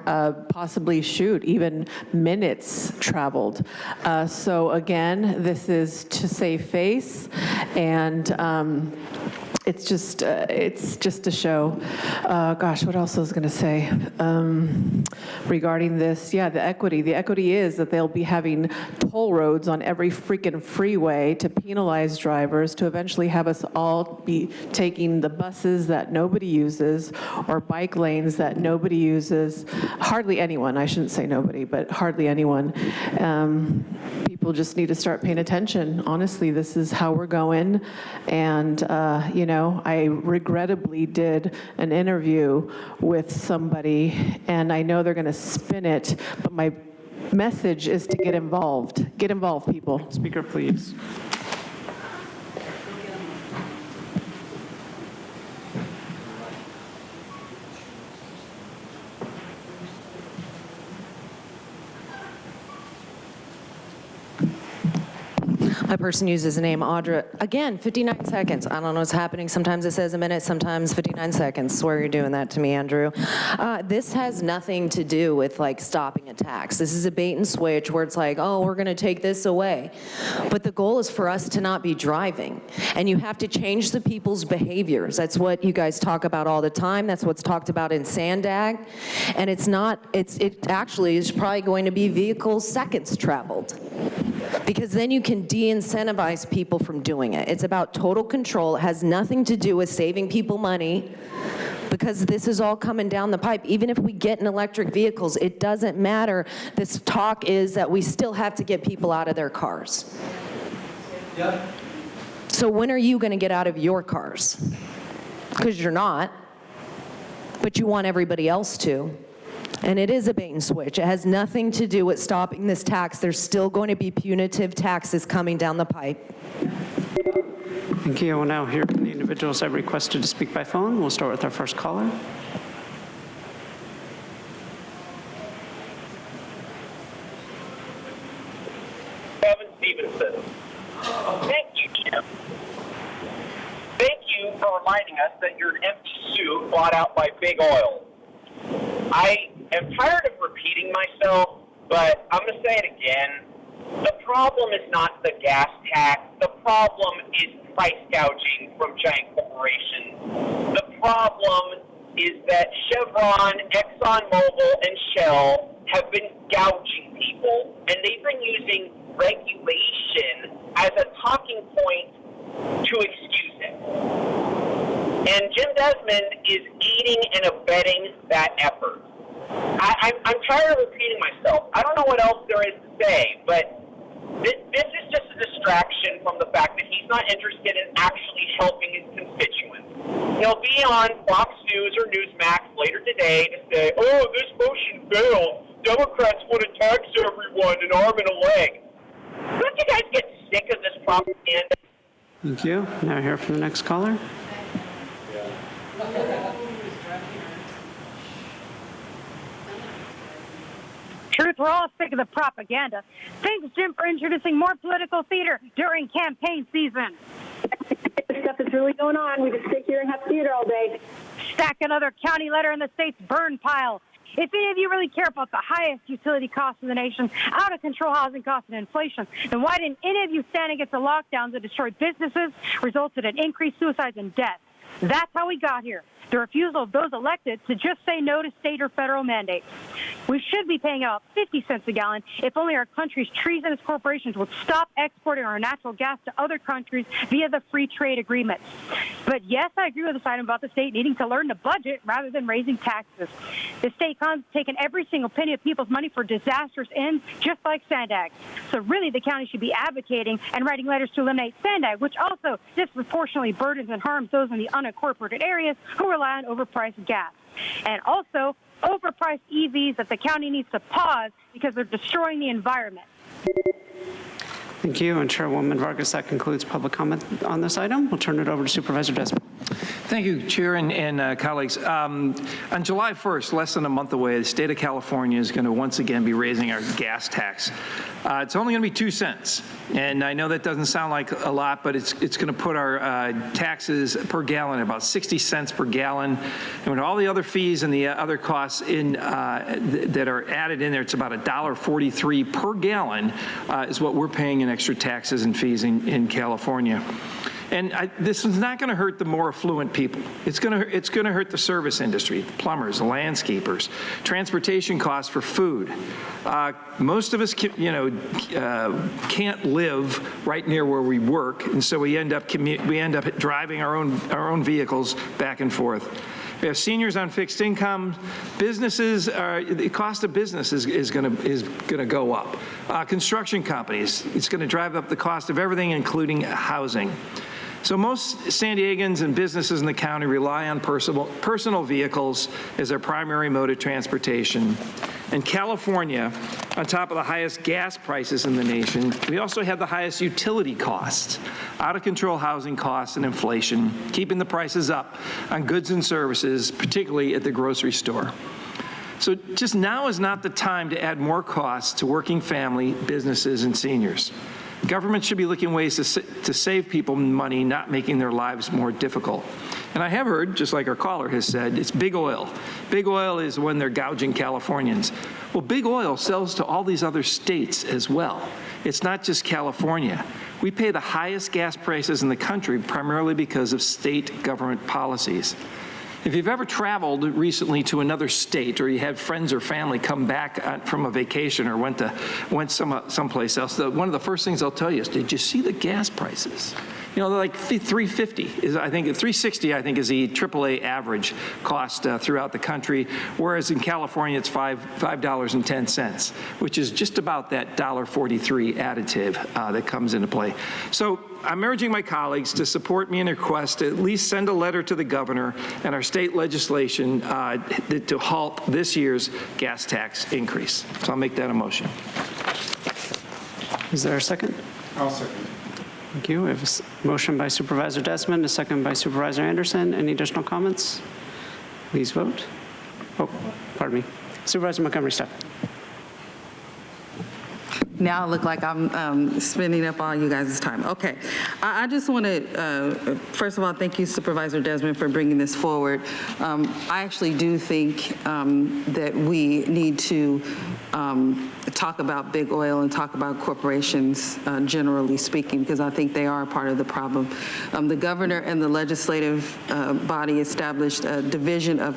possibly even minutes traveled. So again, this is to save face, and it's just a show. Gosh, what else was I going to say regarding this? Yeah, the equity. The equity is that they'll be having toll roads on every freaking freeway to penalize drivers, to eventually have us all be taking the buses that nobody uses or bike lanes that nobody uses. Hardly anyone. I shouldn't say nobody, but hardly anyone. People just need to start paying attention. Honestly, this is how we're going, and I regrettably did an interview with somebody, and I know they're going to spin it, but my message is to get involved. Get involved, people. Speaker, please. My person uses the name Audra. Again, 59 seconds. I don't know what's happening. Sometimes it says a minute, sometimes 59 seconds. Swear you're doing that to me, Andrew. This has nothing to do with like stopping a tax. This is a bait and switch where it's like, oh, we're going to take this away. But the goal is for us to not be driving. And you have to change the people's behaviors. That's what you guys talk about all the time. That's what's talked about in Sandag. And it actually is probably going to be vehicle seconds traveled. Because then you can de-incentivize people from doing it. It's about total control. It has nothing to do with saving people money, because this is all coming down the pipe. Even if we get in electric vehicles, it doesn't matter. This talk is that we still have to get people out of their cars. Yep. So when are you going to get out of your cars? Because you're not, but you want everybody else to. And it is a bait and switch. It has nothing to do with stopping this tax. There's still going to be punitive taxes coming down the pipe. Thank you. We'll now hear from the individuals that requested to speak by phone. We'll start with our first caller. Kevin Stevenson. Thank you, Jim. Thank you for reminding us that you're an empty suit bought out by big oil. I am tired of repeating myself, but I'm going to say it again. The problem is not the gas tax. The problem is price gouging from giant corporations. The problem is that Chevron, ExxonMobil, and Shell have been gouging people, and they've been using regulation as a talking point to excuse it. And Jim Desmond is aiding and abetting that effort. I'm tired of repeating myself. I don't know what else there is to say, but this is just a distraction from the fact that he's not interested in actually helping his constituents. He'll be on Fox News or Newsmax later today to say, oh, this motion failed. Democrats want to tax everyone an arm and a leg. Don't you guys get sick of this propaganda? Thank you. Now hear from the next caller. Truth, we're all sick of the propaganda. Thanks, Jim, for introducing more political theater during campaign season. This stuff is really going on. We just sit here and have theater all day. Stack another county letter in the state's burn pile. If any of you really care about the highest utility costs in the nation, out-of-control housing costs and inflation, then why didn't any of you stand against the lockdowns that destroyed businesses, resulted in increased suicides and deaths? That's how we got here. The refusal of those elected to just say no to state or federal mandates. We should be paying out 50 cents a gallon if only our country's treasonous corporations would stop exporting our natural gas to other countries via the free trade agreements. But yes, I agree with this item about the state needing to learn to budget rather than raising taxes. The state has taken every single penny of people's money for disastrous ends, just like Sandag. So really, the county should be advocating and writing letters to eliminate Sandag, which also disproportionately burdens and harms those in the unincorporated areas who rely on overpriced gas. And also, overpriced EVs that the county needs to pause because they're destroying the environment. Thank you. And Chairwoman Vargas, that concludes public comment on this item. We'll turn it over to Supervisor Desmond. Thank you, Chair and colleagues. On July 1st, less than a month away, the state of California is going to once again be raising our gas tax. It's only going to be 2 cents. And I know that doesn't sound like a lot, but it's going to put our taxes per gallon at about 60 cents per gallon. And with all the other fees and the other costs in that are added in there, it's about $1.43 per gallon is what we're paying in extra taxes and fees in California. And this is not going to hurt the more affluent people. It's going to hurt the service industry, the plumbers, the landscapers, transportation costs for food. Most of us, can't live right near where we work, and so we end up driving our own vehicles back and forth. We have seniors on fixed income. Businesses, the cost of business is going to go up. Construction companies, it's going to drive up the cost of everything, including housing. So most San Diegans and businesses in the county rely on personal vehicles as their primary mode of transportation. In California, on top of the highest gas prices in the nation, we also have the highest utility costs, out-of-control housing costs and inflation, keeping the prices up on goods and services, particularly at the grocery store. So just now is not the time to add more costs to working family, businesses, and seniors. Government should be looking ways to save people money, not making their lives more difficult. And I have heard, just like our caller has said, it's big oil. Big oil is when they're gouging Californians. Well, big oil sells to all these other states as well. It's not just California. We pay the highest gas prices in the country primarily because of state government policies. If you've ever traveled recently to another state, or you had friends or family come back from a vacation or went someplace else, one of the first things they'll tell you is, did you see the gas prices? You know, they're like $3.50 is, I think, $3.60 I think is the AAA average cost throughout the country, whereas in California it's $5.10, which is just about that $1.43 additive that comes into play. So I'm urging my colleagues to support me in a request to at least send a letter to the governor and our state legislation to halt this year's gas tax increase. So I'll make that a motion. Is there a second? I'll second. Thank you. We have a motion by Supervisor Desmond, a second by Supervisor Anderson. Any additional comments? Please vote. Oh, pardon me. Supervisor Montgomery-Stepp. Now I look like I'm spending up all you guys' time. Okay. I just want to, first of all, thank you, Supervisor Desmond, for bringing this forward. I actually do think that we need to talk about big oil and talk about corporations, generally speaking, because I think they are a part of the problem. The governor and the legislative body established a division of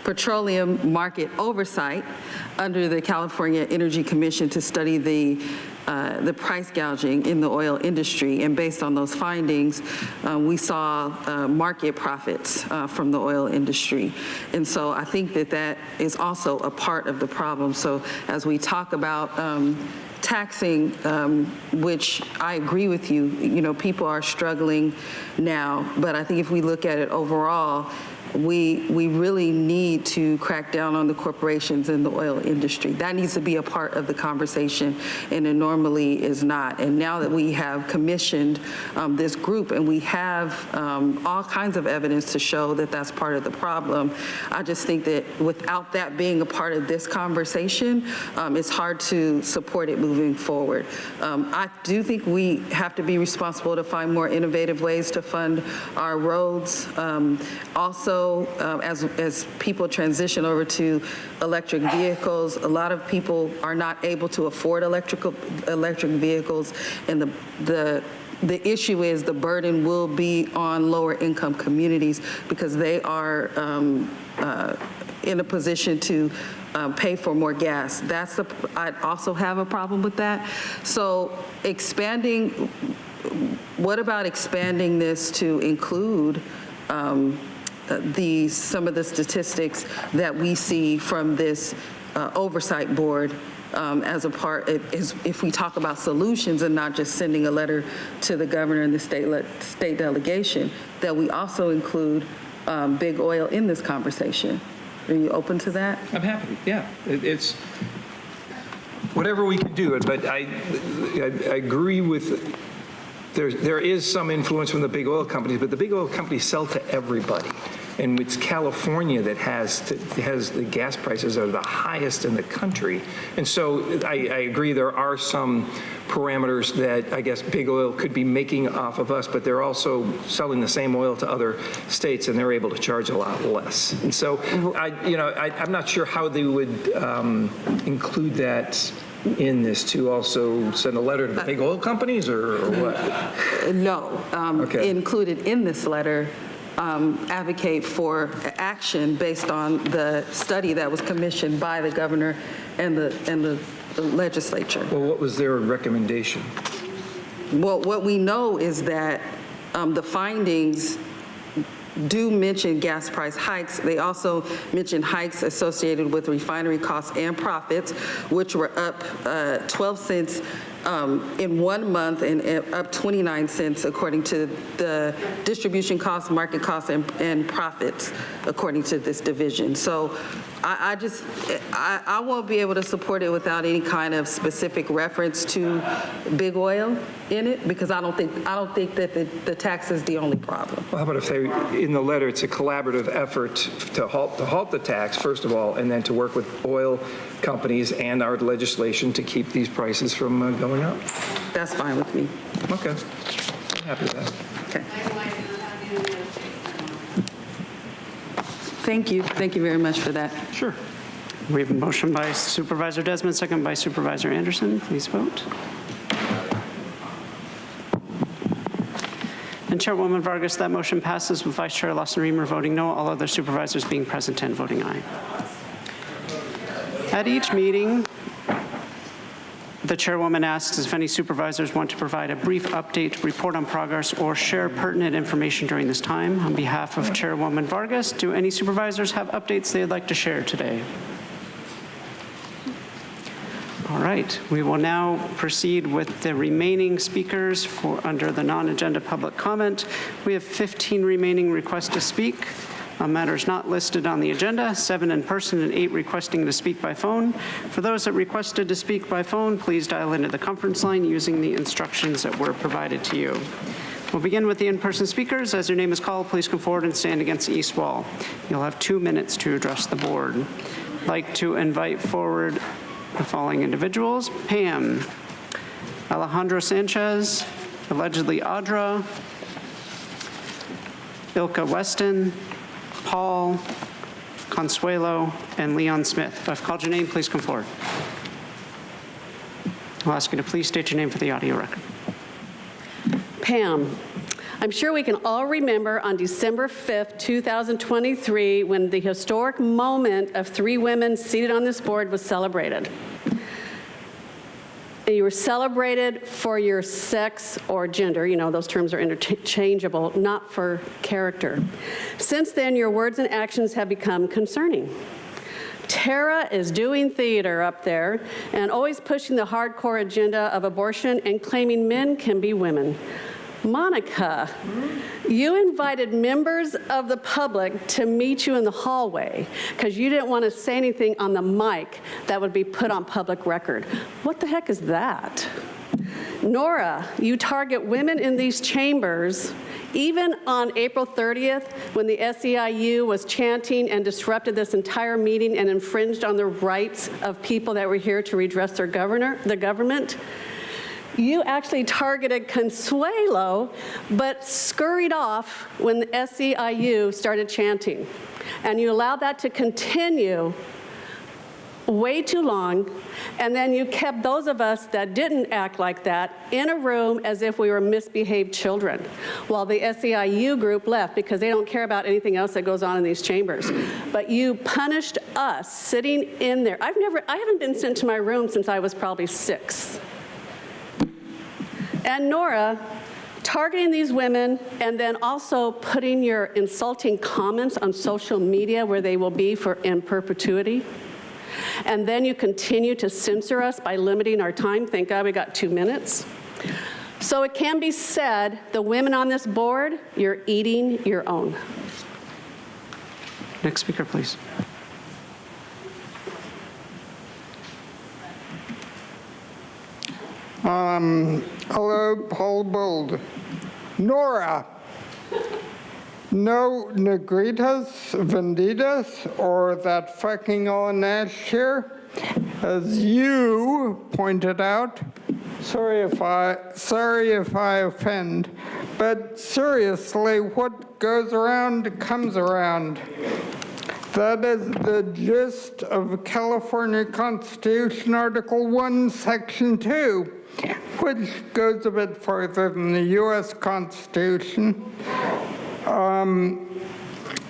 petroleum market oversight under the California Energy Commission to study the price gouging in the oil industry. And based on those findings, we saw market profits from the oil industry. And so I think that that is also a part of the problem. So as we talk about taxing, which I agree with you, people are struggling now, but I think if we look at it overall, we really need to crack down on the corporations in the oil industry. That needs to be a part of the conversation, and it normally is not. And now that we have commissioned this group and we have all kinds of evidence to show that that's part of the problem, I just think that without that being a part of this conversation, it's hard to support it moving forward. I do think we have to be responsible to find more innovative ways to fund our roads. Also, as people transition over to electric vehicles, a lot of people are not able to afford electric vehicles, and the the issue is the burden will be on lower income communities because they are in a position to pay for more gas. I'd also have a problem with that. So what about expanding this to include some of the statistics that we see from this oversight board as a part, if we talk about solutions and not just sending a letter to the governor and the state delegation, that we also include big oil in this conversation. Are you open to that? I'm happy, yeah. It's whatever we can do, but I agree with, there is some influence from the big oil companies, but the big oil companies sell to everybody. And it's California that has the gas prices are the highest in the country. And so I agree there are some parameters that I guess big oil could be making off of us, but they're also selling the same oil to other states and they're able to charge a lot less. And so I'm not sure how they would include that in this to also send a letter to the big oil companies or what? No, okay. Included in this letter, advocate for action based on the study that was commissioned by the governor and the legislature. Well, what was their recommendation? Well, what we know is that the findings do mention gas price hikes. They also mention hikes associated with refinery costs and profits, which were up 12 cents in 1 month and up 29 cents according to the distribution costs, market costs, and profits according to this division. So I won't be able to support it without any kind of specific reference to big oil in it because I don't think that the tax is the only problem. Well, how about if they, in the letter, it's a collaborative effort to halt the tax, first of all, and then to work with oil companies and our legislation to keep these prices from going up? That's fine with me. Okay. I'm happy with that. Okay. Thank you. Thank you very much for that. Sure. We have a motion by Supervisor Desmond, second by Supervisor Anderson. Please vote. And Chairwoman Vargas, that motion passes with Vice Chair Lawson-Remer voting no, all other supervisors being present and voting aye. At each meeting, the chairwoman asks if any supervisors want to provide a brief update, report on progress, or share pertinent information during this time. On behalf of Chairwoman Vargas, do any supervisors have updates they'd like to share today? All right, we will now proceed with the remaining speakers under the non-agenda public comment. We have 15 remaining requests to speak on matters not listed on the agenda, 7 in person and 8 requesting to speak by phone. For those that requested to speak by phone, please dial into the conference line using the instructions that were provided to you. We'll begin with the in-person speakers. As your name is called, please come forward and stand against the east wall. You'll have 2 minutes to address the board. I'd like to invite forward the following individuals: Pam, Alejandro Sanchez, allegedly Audra, Ilka Weston, Paul, Consuelo, and Leon Smith. If I've called your name, please come forward. I'll ask you to please state your name for the audio record. Pam, I'm sure we can all remember on December 5th, 2023, when the historic moment of 3 women seated on this board was celebrated. You were celebrated for your sex or gender. You know, those terms are interchangeable, not for character. Since then, your words and actions have become concerning. Tara is doing theater up there and always pushing the hardcore agenda of abortion and claiming men can be women. Monica, you invited members of the public to meet you in the hallway because you didn't want to say anything on the mic that would be put on public record. What the heck is that? Nora, you target women in these chambers even on April 30th when the SEIU was chanting and disrupted this entire meeting and infringed on the rights of people that were here to redress the government. You actually targeted Consuelo, but scurried off when the SEIU started chanting. And you allowed that to continue way too long, and then you kept those of us that didn't act like that in a room as if we were misbehaved children, while the SEIU group left because they don't care about anything else that goes on in these chambers. But you punished us sitting in there. I haven't been sent to my room since I was probably 6. And Nora, targeting these women and then also putting your insulting comments on social media where they will be in perpetuity. And then you continue to censor us by limiting our time. Thank God we got 2 minutes. So it can be said, the women on this board, you're eating your own. Next speaker, please. Hello, Paul Bold. Nora, no negritas, venditas, or that fucking on ash here. As you pointed out, sorry if I offend, but seriously, what goes around comes around. That is the gist of California Constitution, Article 1, Section 2. Which goes a bit further than the U.S. Constitution.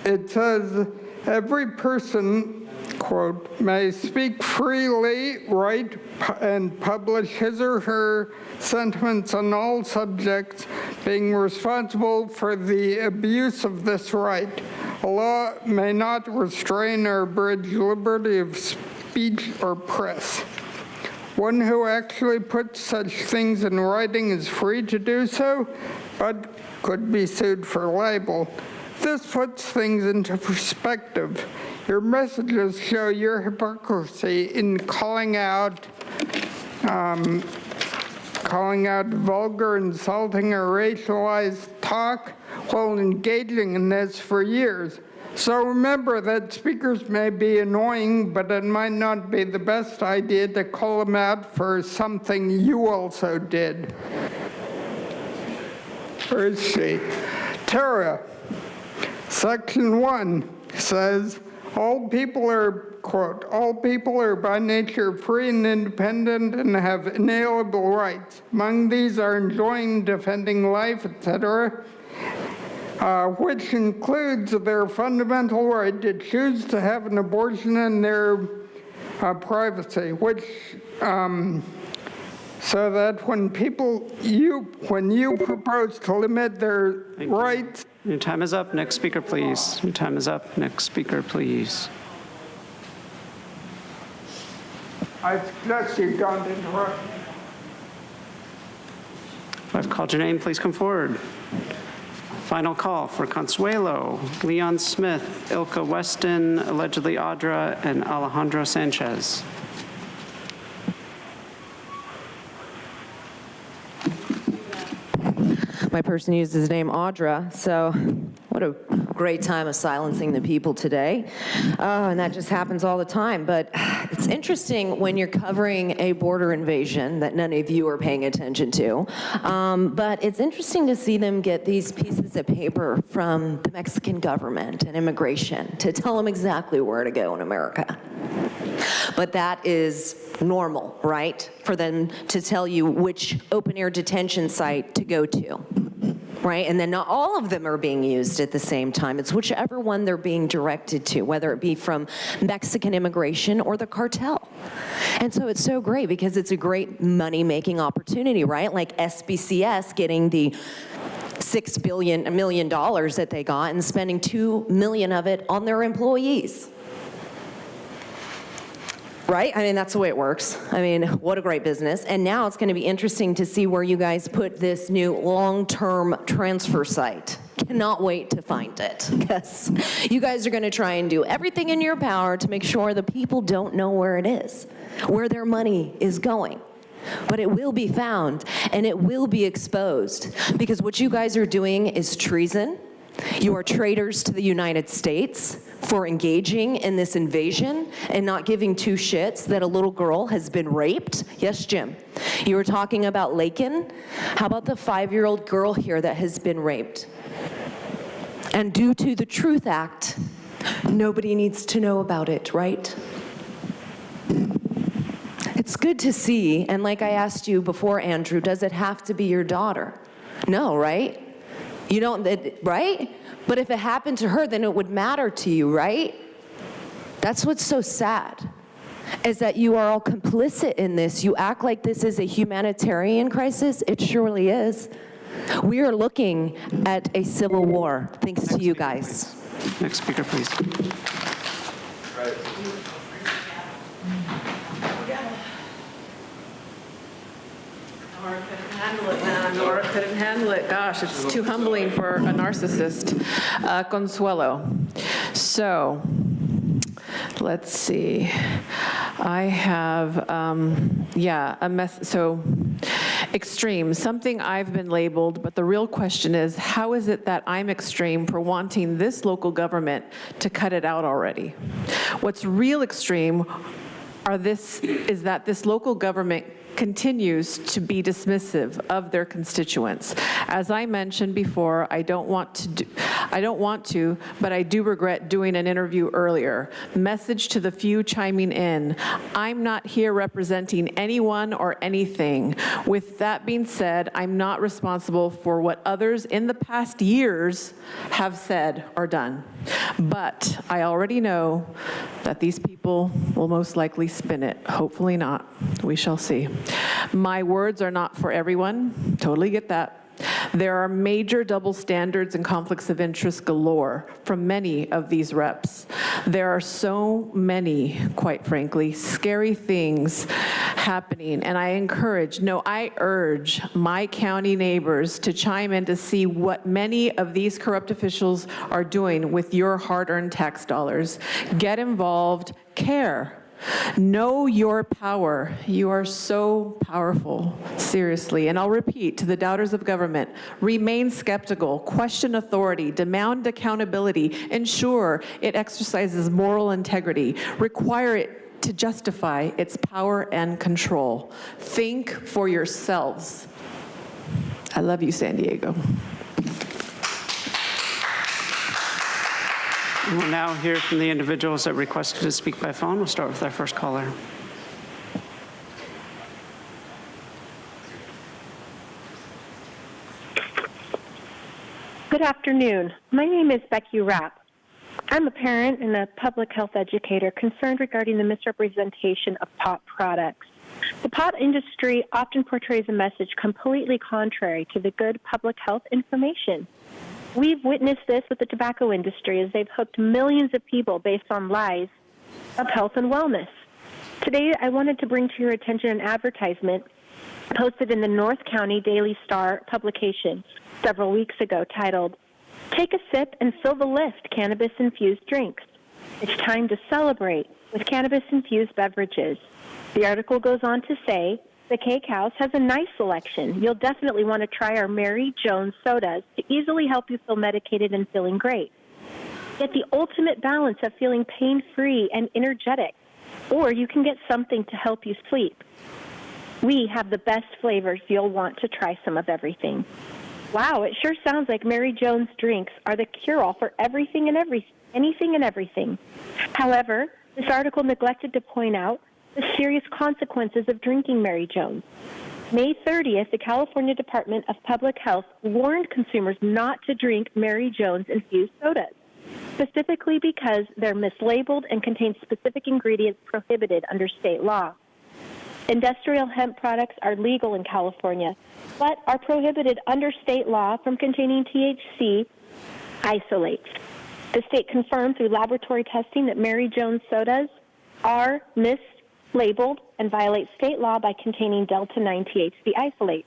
It says, every person, quote, may speak freely, write, and publish his or her sentiments on all subjects, being responsible for the abuse of this right. A law may not restrain or abridge liberty of speech or press. One who actually puts such things in writing is free to do so, but could be sued for libel. This puts things into perspective. Your messages show your hypocrisy in calling out vulgar, insulting, or racialized talk while engaging in this for years. So remember that speakers may be annoying, but it might not be the best idea to call them out for something you also did. Where is she? Tara, Section 1 says, all people are, quote, all people are by nature free and independent and have inalienable rights. Among these are enjoying, defending life, etc., which includes their fundamental right to choose to have an abortion in their privacy, which so that when you propose to limit their rights. Your time is up. Next speaker, please. Your time is up. Next speaker, please. I suggest you don't interrupt. If I've called your name, please come forward. Final call for Consuelo, Leon Smith, Ilka Weston, allegedly Audra, and Alejandro Sanchez. My person used his name Audra, so what a great time of silencing the people today. And that just happens all the time. But it's interesting when you're covering a border invasion that none of you are paying attention to. But it's interesting to see them get these pieces of paper from the Mexican government and immigration to tell them exactly where to go in America. But that is normal, right? For them to tell you which open-air detention site to go to. Right? And then not all of them are being used at the same time. It's whichever one they're being directed to, whether it be from Mexican immigration or the cartel. And so it's so great because it's a great money-making opportunity, right? Like SBCS getting the $6 million that they got and spending $2 million of it on their employees. Right? I mean, that's the way it works. I mean, what a great business. And now it's going to be interesting to see where you guys put this new long-term transfer site. Cannot wait to find it, because you guys are going to try and do everything in your power to make sure the people don't know where it is, where their money is going. But it will be found, and it will be exposed, because what you guys are doing is treason. You are traitors to the United States for engaging in this invasion and not giving two shits that a little girl has been raped. Yes, Jim. You were talking about Lakin. How about the 5-year-old girl here that has been raped? And due to the Truth Act, nobody needs to know about it, right? good to see. And like I asked you before, Andrew, does it have to be your daughter? No, right? You don't, right? But if it happened to her, then it would matter to you, right? That's what's so sad, is that you are all complicit in this. You act like this is a humanitarian crisis. It surely is. We are looking at a civil war, thanks to you guys. Next speaker, please. Nora couldn't handle it, man. Nora couldn't handle it. Gosh, it's too humbling for a narcissist. Consuelo. So, let's see. I have, so extreme, something I've been labeled, but the real question is, how is it that I'm extreme for wanting this local government to cut it out already? What's real extreme is that this local government continues to be dismissive of their constituents. As I mentioned before, I don't want to, but I do regret doing an interview earlier. Message to the few chiming in. I'm not here representing anyone or anything. With that being said, I'm not responsible for what others in the past years have said or done. But I already know that these people will most likely spin it. Hopefully not. We shall see. My words are not for everyone. Totally get that. There are major double standards and conflicts of interest galore from many of these reps. There are so many, quite frankly, scary things happening, and I urge my county neighbors to chime in to see what many of these corrupt officials are doing with your hard-earned tax dollars. Get involved, care. Know your power. You are so powerful, seriously. And I'll repeat to the doubters of government, remain skeptical, question authority, demand accountability, ensure it exercises moral integrity, require it to justify its power and control. Think for yourselves. I love you, San Diego. We'll now hear from the individuals that requested to speak by phone. We'll start with our first caller. Good afternoon. My name is Becky Rapp. I'm a parent and a public health educator concerned regarding the misrepresentation of pot products. The pot industry often portrays a message completely contrary to the good public health information. We've witnessed this with the tobacco industry as they've hooked millions of people based on lies of health and wellness. Today, I wanted to bring to your attention an advertisement posted in the North County Daily Star publication several weeks ago titled, "Take a sip and fill the lift, cannabis-infused drinks. It's time to celebrate with cannabis-infused beverages." The article goes on to say, the Cake House has a nice selection. You'll definitely want to try our Mary Jones sodas to easily help you feel medicated and feeling great. Get the ultimate balance of feeling pain-free and energetic, or you can get something to help you sleep. We have the best flavors. You'll want to try some of everything. Wow, it sure sounds like Mary Jones drinks are the cure-all for anything and everything. However, this article neglected to point out the serious consequences of drinking Mary Jones. May 30th, the California Department of Public Health warned consumers not to drink Mary Jones infused sodas, specifically because they're mislabeled and contain specific ingredients prohibited under state law. Industrial hemp products are legal in California, but are prohibited under state law from containing THC isolates. The state confirmed through laboratory testing that Mary Jones sodas are mislabeled and violate state law by containing Delta-9 THC isolate.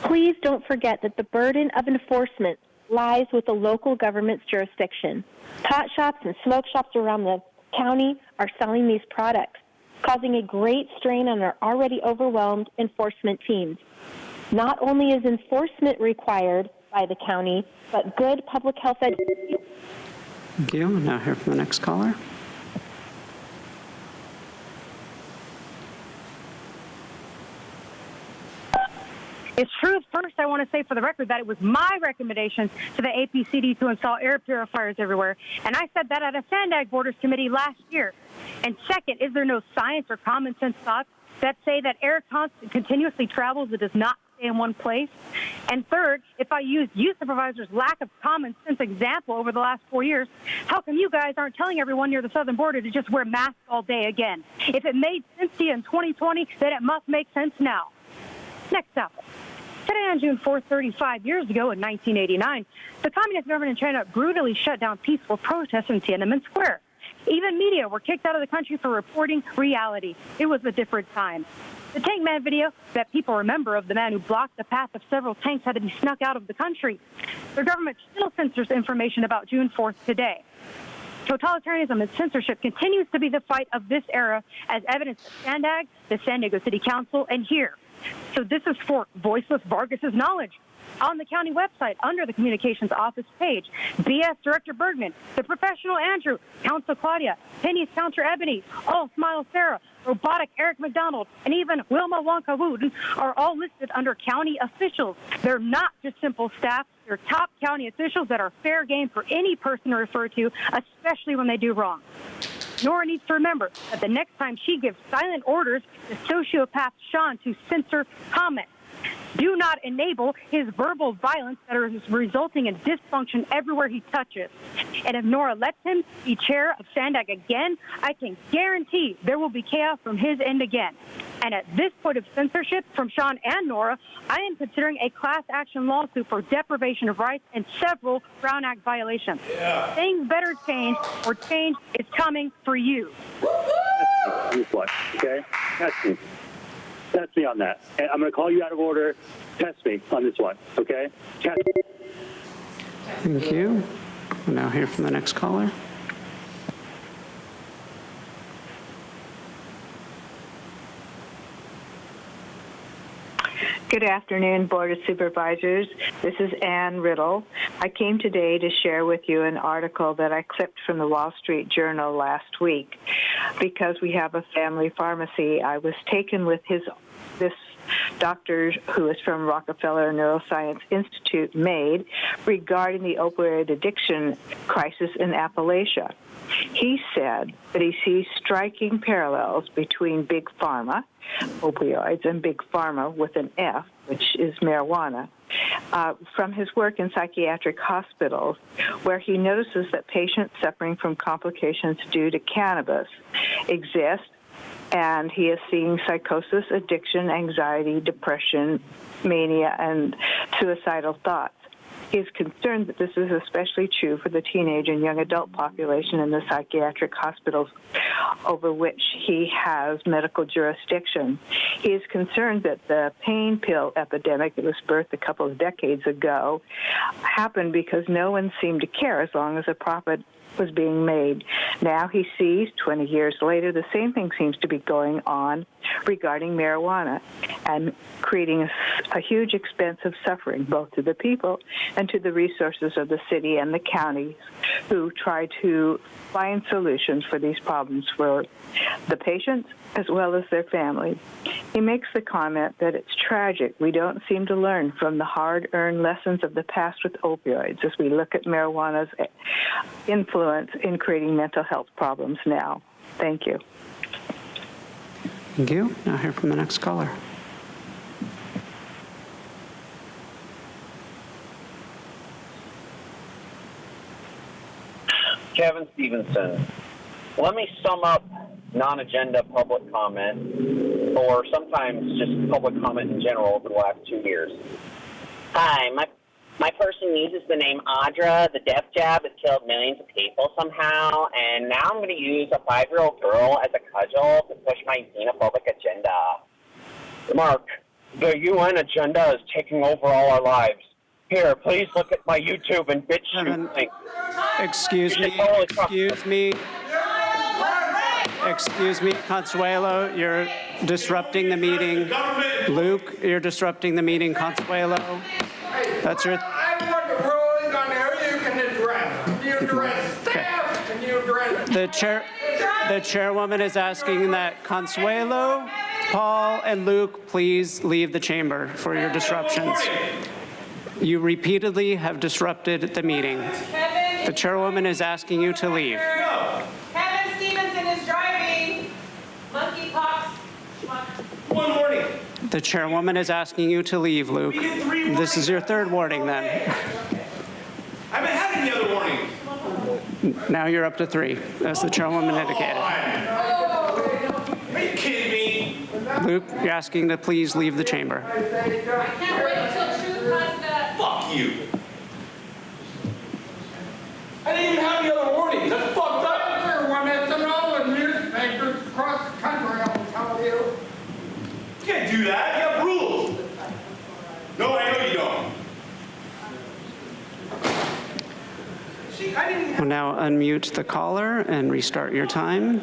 Please don't forget that the burden of enforcement lies with the local government's jurisdiction. Pot shops and smoke shops around the county are selling these products, causing a great strain on our already overwhelmed enforcement teams. Not only is enforcement required by the county, but good public health education. Thank you. We'll now hear from the next caller. It's true. First, I want to say for the record that it was my recommendation to the APCD to install air purifiers everywhere. And I said that at a Sandag Borders Committee last year. And second, is there no science or common sense thoughts that say that air continuously travels, it does not stay in one place. And third, if I use you supervisors' lack of common sense example over the last 4 years, how come you guys aren't telling everyone near the southern border to just wear masks all day again? If it made sense to you in 2020, then it must make sense now. Next topic. Today on June 4th, 35 years ago in 1989, the communist government in China brutally shut down peaceful protests in Tiananmen Square. Even media were kicked out of the country for reporting reality. It was a different time. The Tank Man video that people remember of the man who blocked the path of several tanks had to be snuck out of the country. The government still censors information about June 4th today. Totalitarianism and censorship continues to be the fight of this era, as evidenced at Sandag, the San Diego City Council, and here. So this is for Voiceless Vargas's knowledge. On the county website, under the communications office page, BS Director Bergman, the professional Andrew, Council Claudia, Penny's Counter Ebony, All Smile Sarah, Robotic Eric McDonald, and even Wilma Wonka Wood are all listed under county officials. They're not just simple staff. They're top county officials that are fair game for any person to refer to, especially when they do wrong. Nora needs to remember that the next time she gives silent orders to sociopath Sean to censor comments, do not enable his verbal violence that is resulting in dysfunction everywhere he touches. And if Nora lets him be chair of Sandag again, I can guarantee there will be chaos from his end again. And at this point of censorship from Sean and Nora, I am considering a class action lawsuit for deprivation of rights and several Brown Act violations. Yeah. Things better change, or change is coming for you. Okay? Test me on that. And I'm going to call you out of order. Test me on this one, okay? Thank you. We'll now hear from the next caller. Good afternoon, Board of Supervisors. This is Ann Riddle. I came today to share with you an article that I clipped from the Wall Street Journal last week. Because we have a family pharmacy, I was taken with this doctor who is from Rockefeller Neuroscience Institute made regarding the opioid addiction crisis in Appalachia. He said that he sees striking parallels between big pharma, opioids, and big pharma with an F, which is marijuana, from his work in psychiatric hospitals, where he notices that patients suffering from complications due to cannabis exist, and he is seeing psychosis, addiction, anxiety, depression, mania, and suicidal thoughts. He is concerned that this is especially true for the teenage and young adult population in the psychiatric hospitals over which he has medical jurisdiction. He is concerned that the pain pill epidemic that was birthed a couple of decades ago happened because no one seemed to care as long as a profit was being made. Now he sees, 20 years later, the same thing seems to be going on regarding marijuana and creating a huge expense of suffering both to the people and to the resources of the city and the counties who try to find solutions for these problems for the patients as well as their families. He makes the comment that it's tragic we don't seem to learn from the hard-earned lessons of the past with opioids as we look at marijuana's influence in creating mental health problems now. Thank you. Thank you. Now hear from the next caller. Kevin Stevenson. Let me sum up non-agenda public comment, or sometimes just public comment in general over the last 2 years. Hi, my person uses the name Audra. The death jab has killed millions of people somehow, and now I'm going to use a 5-year-old girl as a cudgel to push my xenophobic agenda. Mark, the UN agenda is taking over all our lives. Here, please look at my YouTube and BitChute link. Excuse me, Consuelo, you're disrupting the meeting. Luke, you're disrupting the meeting. Consuelo, that's your... I want the ruling on there. You can address. You address staff and you address... The chairwoman is asking that Consuelo, Paul, and Luke please leave the chamber for your disruptions. You repeatedly have disrupted the meeting. The chairwoman is asking you to leave. Kevin Stevenson is driving. Monkeypox. The chairwoman is asking you to leave, Luke. This is your third warning then. I haven't had any other warnings. Now you're up to 3, as the chairwoman indicated. Are you kidding me? Luke, you're asking to please leave the chamber. I can't wait until truth has that. Fuck you. I didn't even have any other warnings. That's fucked up. When it's in all the newspapers across the country, I'll tell you. You can't do that. You have rules. No, I know you don't. See, I didn't. We'll now unmute the caller and restart your time.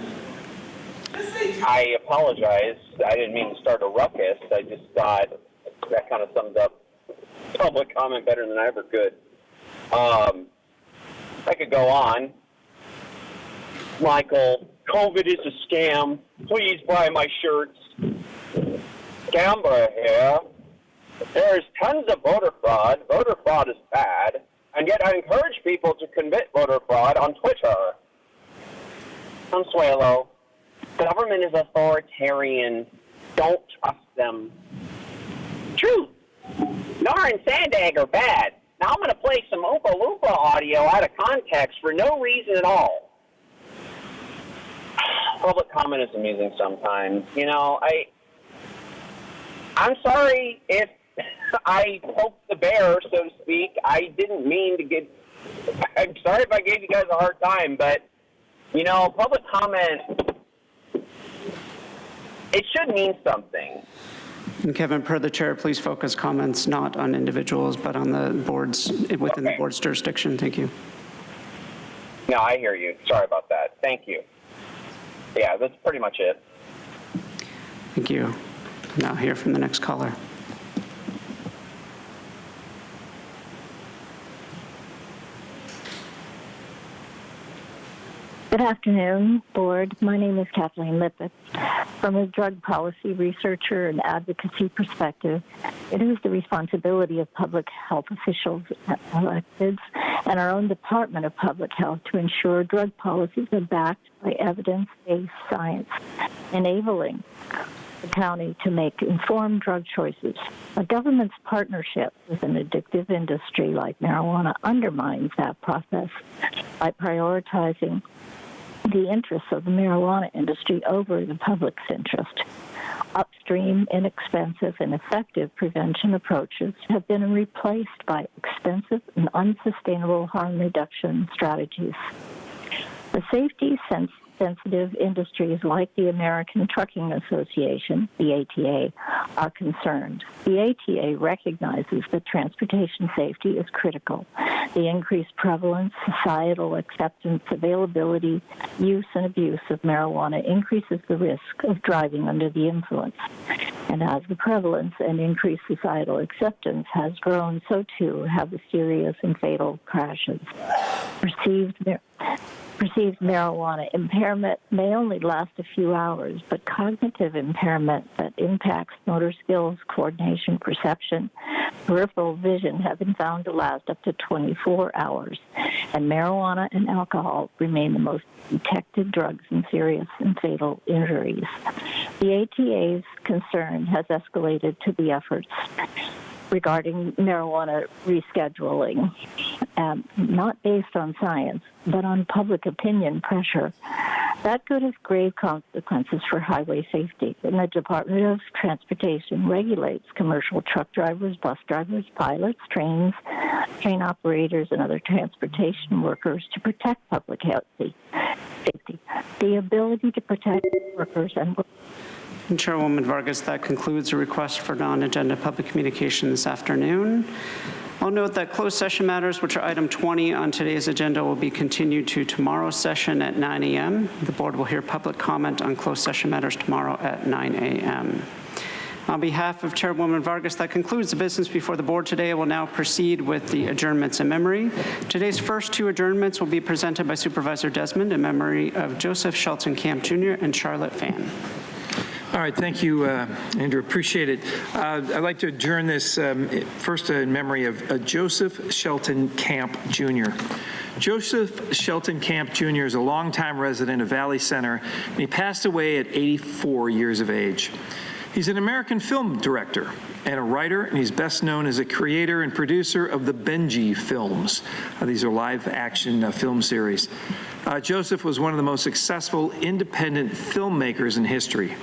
I apologize. I didn't mean to start a ruckus. I just thought that kind of sums up public comment better than I ever could. I could go on. Michael, COVID is a scam. Please buy my shirts. Gambler here. There's tons of voter fraud. Voter fraud is bad. And yet I encourage people to commit voter fraud on Twitter. Consuelo, government is authoritarian. Don't trust them. Truth. Nora and Sandag are bad. Now I'm going to play some Oompa Loompa audio out of context for no reason at all. Public comment is amusing sometimes. You know, I'm sorry if I poked the bear, so to speak. I didn't mean to get... I'm sorry if I gave you guys a hard time, but, you know, public comment, it should mean something. And Kevin, per the chair, please focus comments not on individuals, but on the boards, within the board's jurisdiction. Thank you. No, I hear you. Sorry about that. Thank you. Yeah, that's pretty much it. Thank you. Now hear from the next caller. Good afternoon, board. My name is Kathleen Lippett. From a drug policy researcher and advocacy perspective, it is the responsibility of public health officials, electeds, and our own Department of Public Health to ensure drug policies are backed by evidence-based science, enabling the county to make informed drug choices. A government's partnership with an addictive industry like marijuana undermines that process by prioritizing the interests of the marijuana industry over the public's interest. Upstream, inexpensive, and effective prevention approaches have been replaced by expensive and unsustainable harm reduction strategies. The safety-sensitive industries like the American Trucking Association, the ATA, are concerned. The ATA recognizes that transportation safety is critical. The increased prevalence, societal acceptance, availability, use, and abuse of marijuana increases the risk of driving under the influence. And as the prevalence and increased societal acceptance has grown, so too have the serious and fatal crashes. Perceived marijuana impairment may only last a few hours, but cognitive impairment that impacts motor skills, coordination, perception, peripheral vision have been found to last up to 24 hours. And marijuana and alcohol remain the most detected drugs in serious and fatal injuries. The ATA's concern has escalated to the efforts regarding marijuana rescheduling, not based on science, but on public opinion pressure. That could have grave consequences for highway safety. And the Department of Transportation regulates commercial truck drivers, bus drivers, pilots, train operators, and other transportation workers to protect public health safety. The ability to protect workers and Chairwoman Vargas, that concludes the request for non-agenda public communication this afternoon. I'll note that closed session matters, which are item 20 on today's agenda, will be continued to tomorrow's session at 9 a.m. The board will hear public comment on closed session matters tomorrow at 9 a.m. On behalf of Chairwoman Vargas, that concludes the business before the board today. I will now proceed with the adjournments in memory. Today's first 2 adjournments will be presented by Supervisor Desmond in memory of Joseph Shelton Camp Jr. and Charlotte Fan. All right, thank you, Andrew. Appreciate it. I'd like to adjourn this first in memory of Joseph Shelton Camp Jr. Joseph Shelton Camp Jr. is a longtime resident of Valley Center, and he passed away at 84 years of age. He's an American film director and a writer, and he's best known as a creator and producer of the Benji films. These are live-action film series. Joseph was one of the most successful independent filmmakers in history.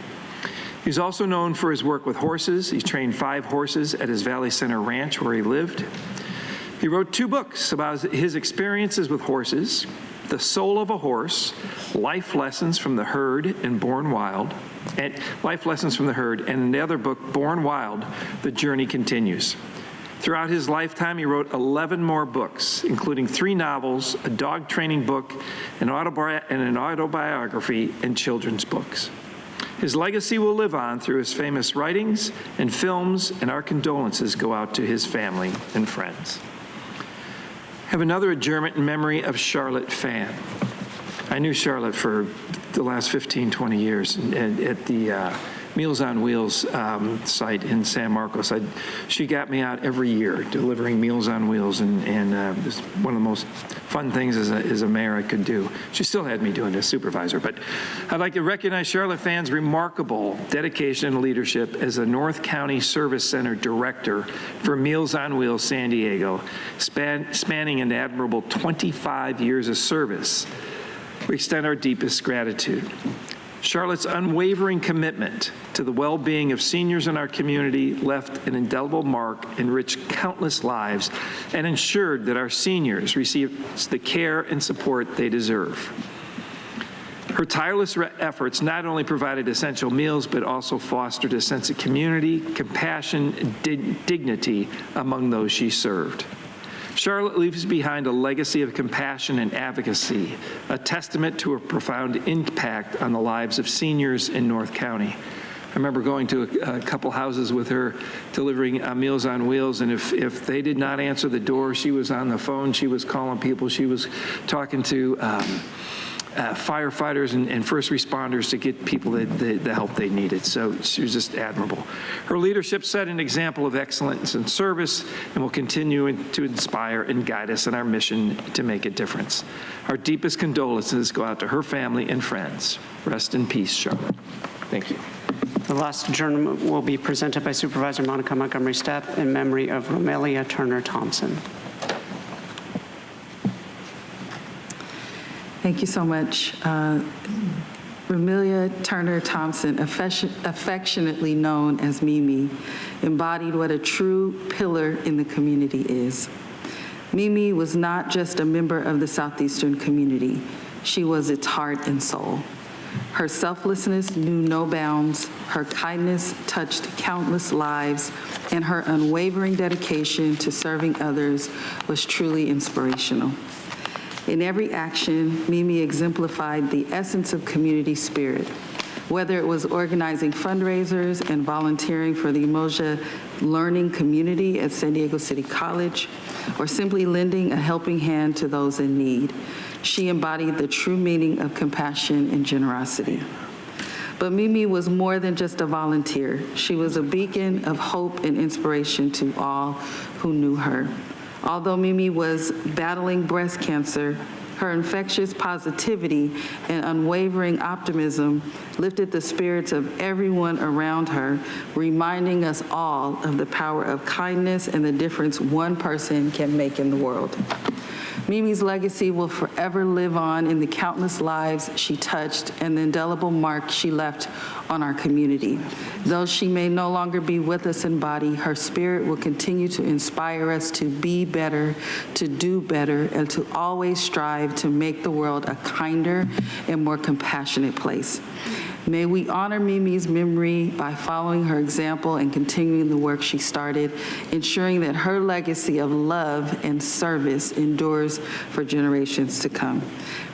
He's also known for his work with horses. He trained 5 horses at his Valley Center ranch where he lived. He wrote 2 books about his experiences with horses: The Soul of a Horse, Life Lessons from the Herd and Born Wild, and the other book, Born Wild, The Journey Continues. Throughout his lifetime, he wrote 11 more books, including 3 novels, a dog training book, an autobiography, and children's books. His legacy will live on through his famous writings and films, and our condolences go out to his family and friends. I have another adjournment in memory of Charlotte Fan. I knew Charlotte for the last 15, 20 years at the Meals on Wheels site in San Marcos. She got me out every year delivering Meals on Wheels, and it's one of the most fun things as a mayor I could do. She still had me doing as supervisor, but I'd like to recognize Charlotte Fan's remarkable dedication and leadership as the North County Service Center Director for Meals on Wheels San Diego, spanning an admirable 25 years of service. We extend our deepest gratitude. Charlotte's unwavering commitment to the well-being of seniors in our community left an indelible mark, enriched countless lives, and ensured that our seniors receive the care and support they deserve. Her tireless efforts not only provided essential meals, but also fostered a sense of community, compassion, and dignity among those she served. Charlotte leaves behind a legacy of compassion and advocacy, a testament to her profound impact on the lives of seniors in North County. I remember going to a couple houses with her, delivering Meals on Wheels, and if they did not answer the door, she was on the phone, she was calling people, she was talking to firefighters and first responders to get people the help they needed. So she was just admirable. Her leadership set an example of excellence and service and will continue to inspire and guide us in our mission to make a difference. Our deepest condolences go out to her family and friends. Rest in peace, Charlotte. Thank you. The last adjournment will be presented by Supervisor Monica Montgomery Stepp in memory of Romelia Turner Thompson. Thank you so much. Romelia Turner Thompson, affectionately known as Mimi, embodied what a true pillar in the community is. Mimi was not just a member of the Southeastern community. She was its heart and soul. Her selflessness knew no bounds. Her kindness touched countless lives, and her unwavering dedication to serving others was truly inspirational. In every action, Mimi exemplified the essence of community spirit, whether it was organizing fundraisers and volunteering for the Umoja learning community at San Diego City College, or simply lending a helping hand to those in need. She embodied the true meaning of compassion and generosity. But Mimi was more than just a volunteer. She was a beacon of hope and inspiration to all who knew her. Although Mimi was battling breast cancer, her infectious positivity and unwavering optimism lifted the spirits of everyone around her, reminding us all of the power of kindness and the difference one person can make in the world. Mimi's legacy will forever live on in the countless lives she touched and the indelible mark she left on our community. Though she may no longer be with us in body, her spirit will continue to inspire us to be better, to do better, and to always strive to make the world a kinder and more compassionate place. May we honor Mimi's memory by following her example and continuing the work she started, ensuring that her legacy of love and service endures for generations to come.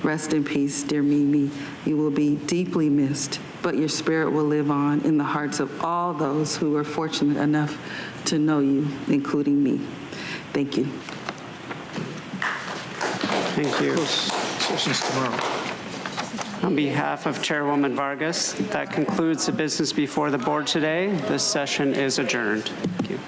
Rest in peace, dear Mimi. You will be deeply missed, but your spirit will live on in the hearts of all those who were fortunate enough to know you, including me. Thank you. Thank you. Sessions tomorrow. On behalf of Chairwoman Vargas, that concludes the business before the board today. This session is adjourned. Thank you.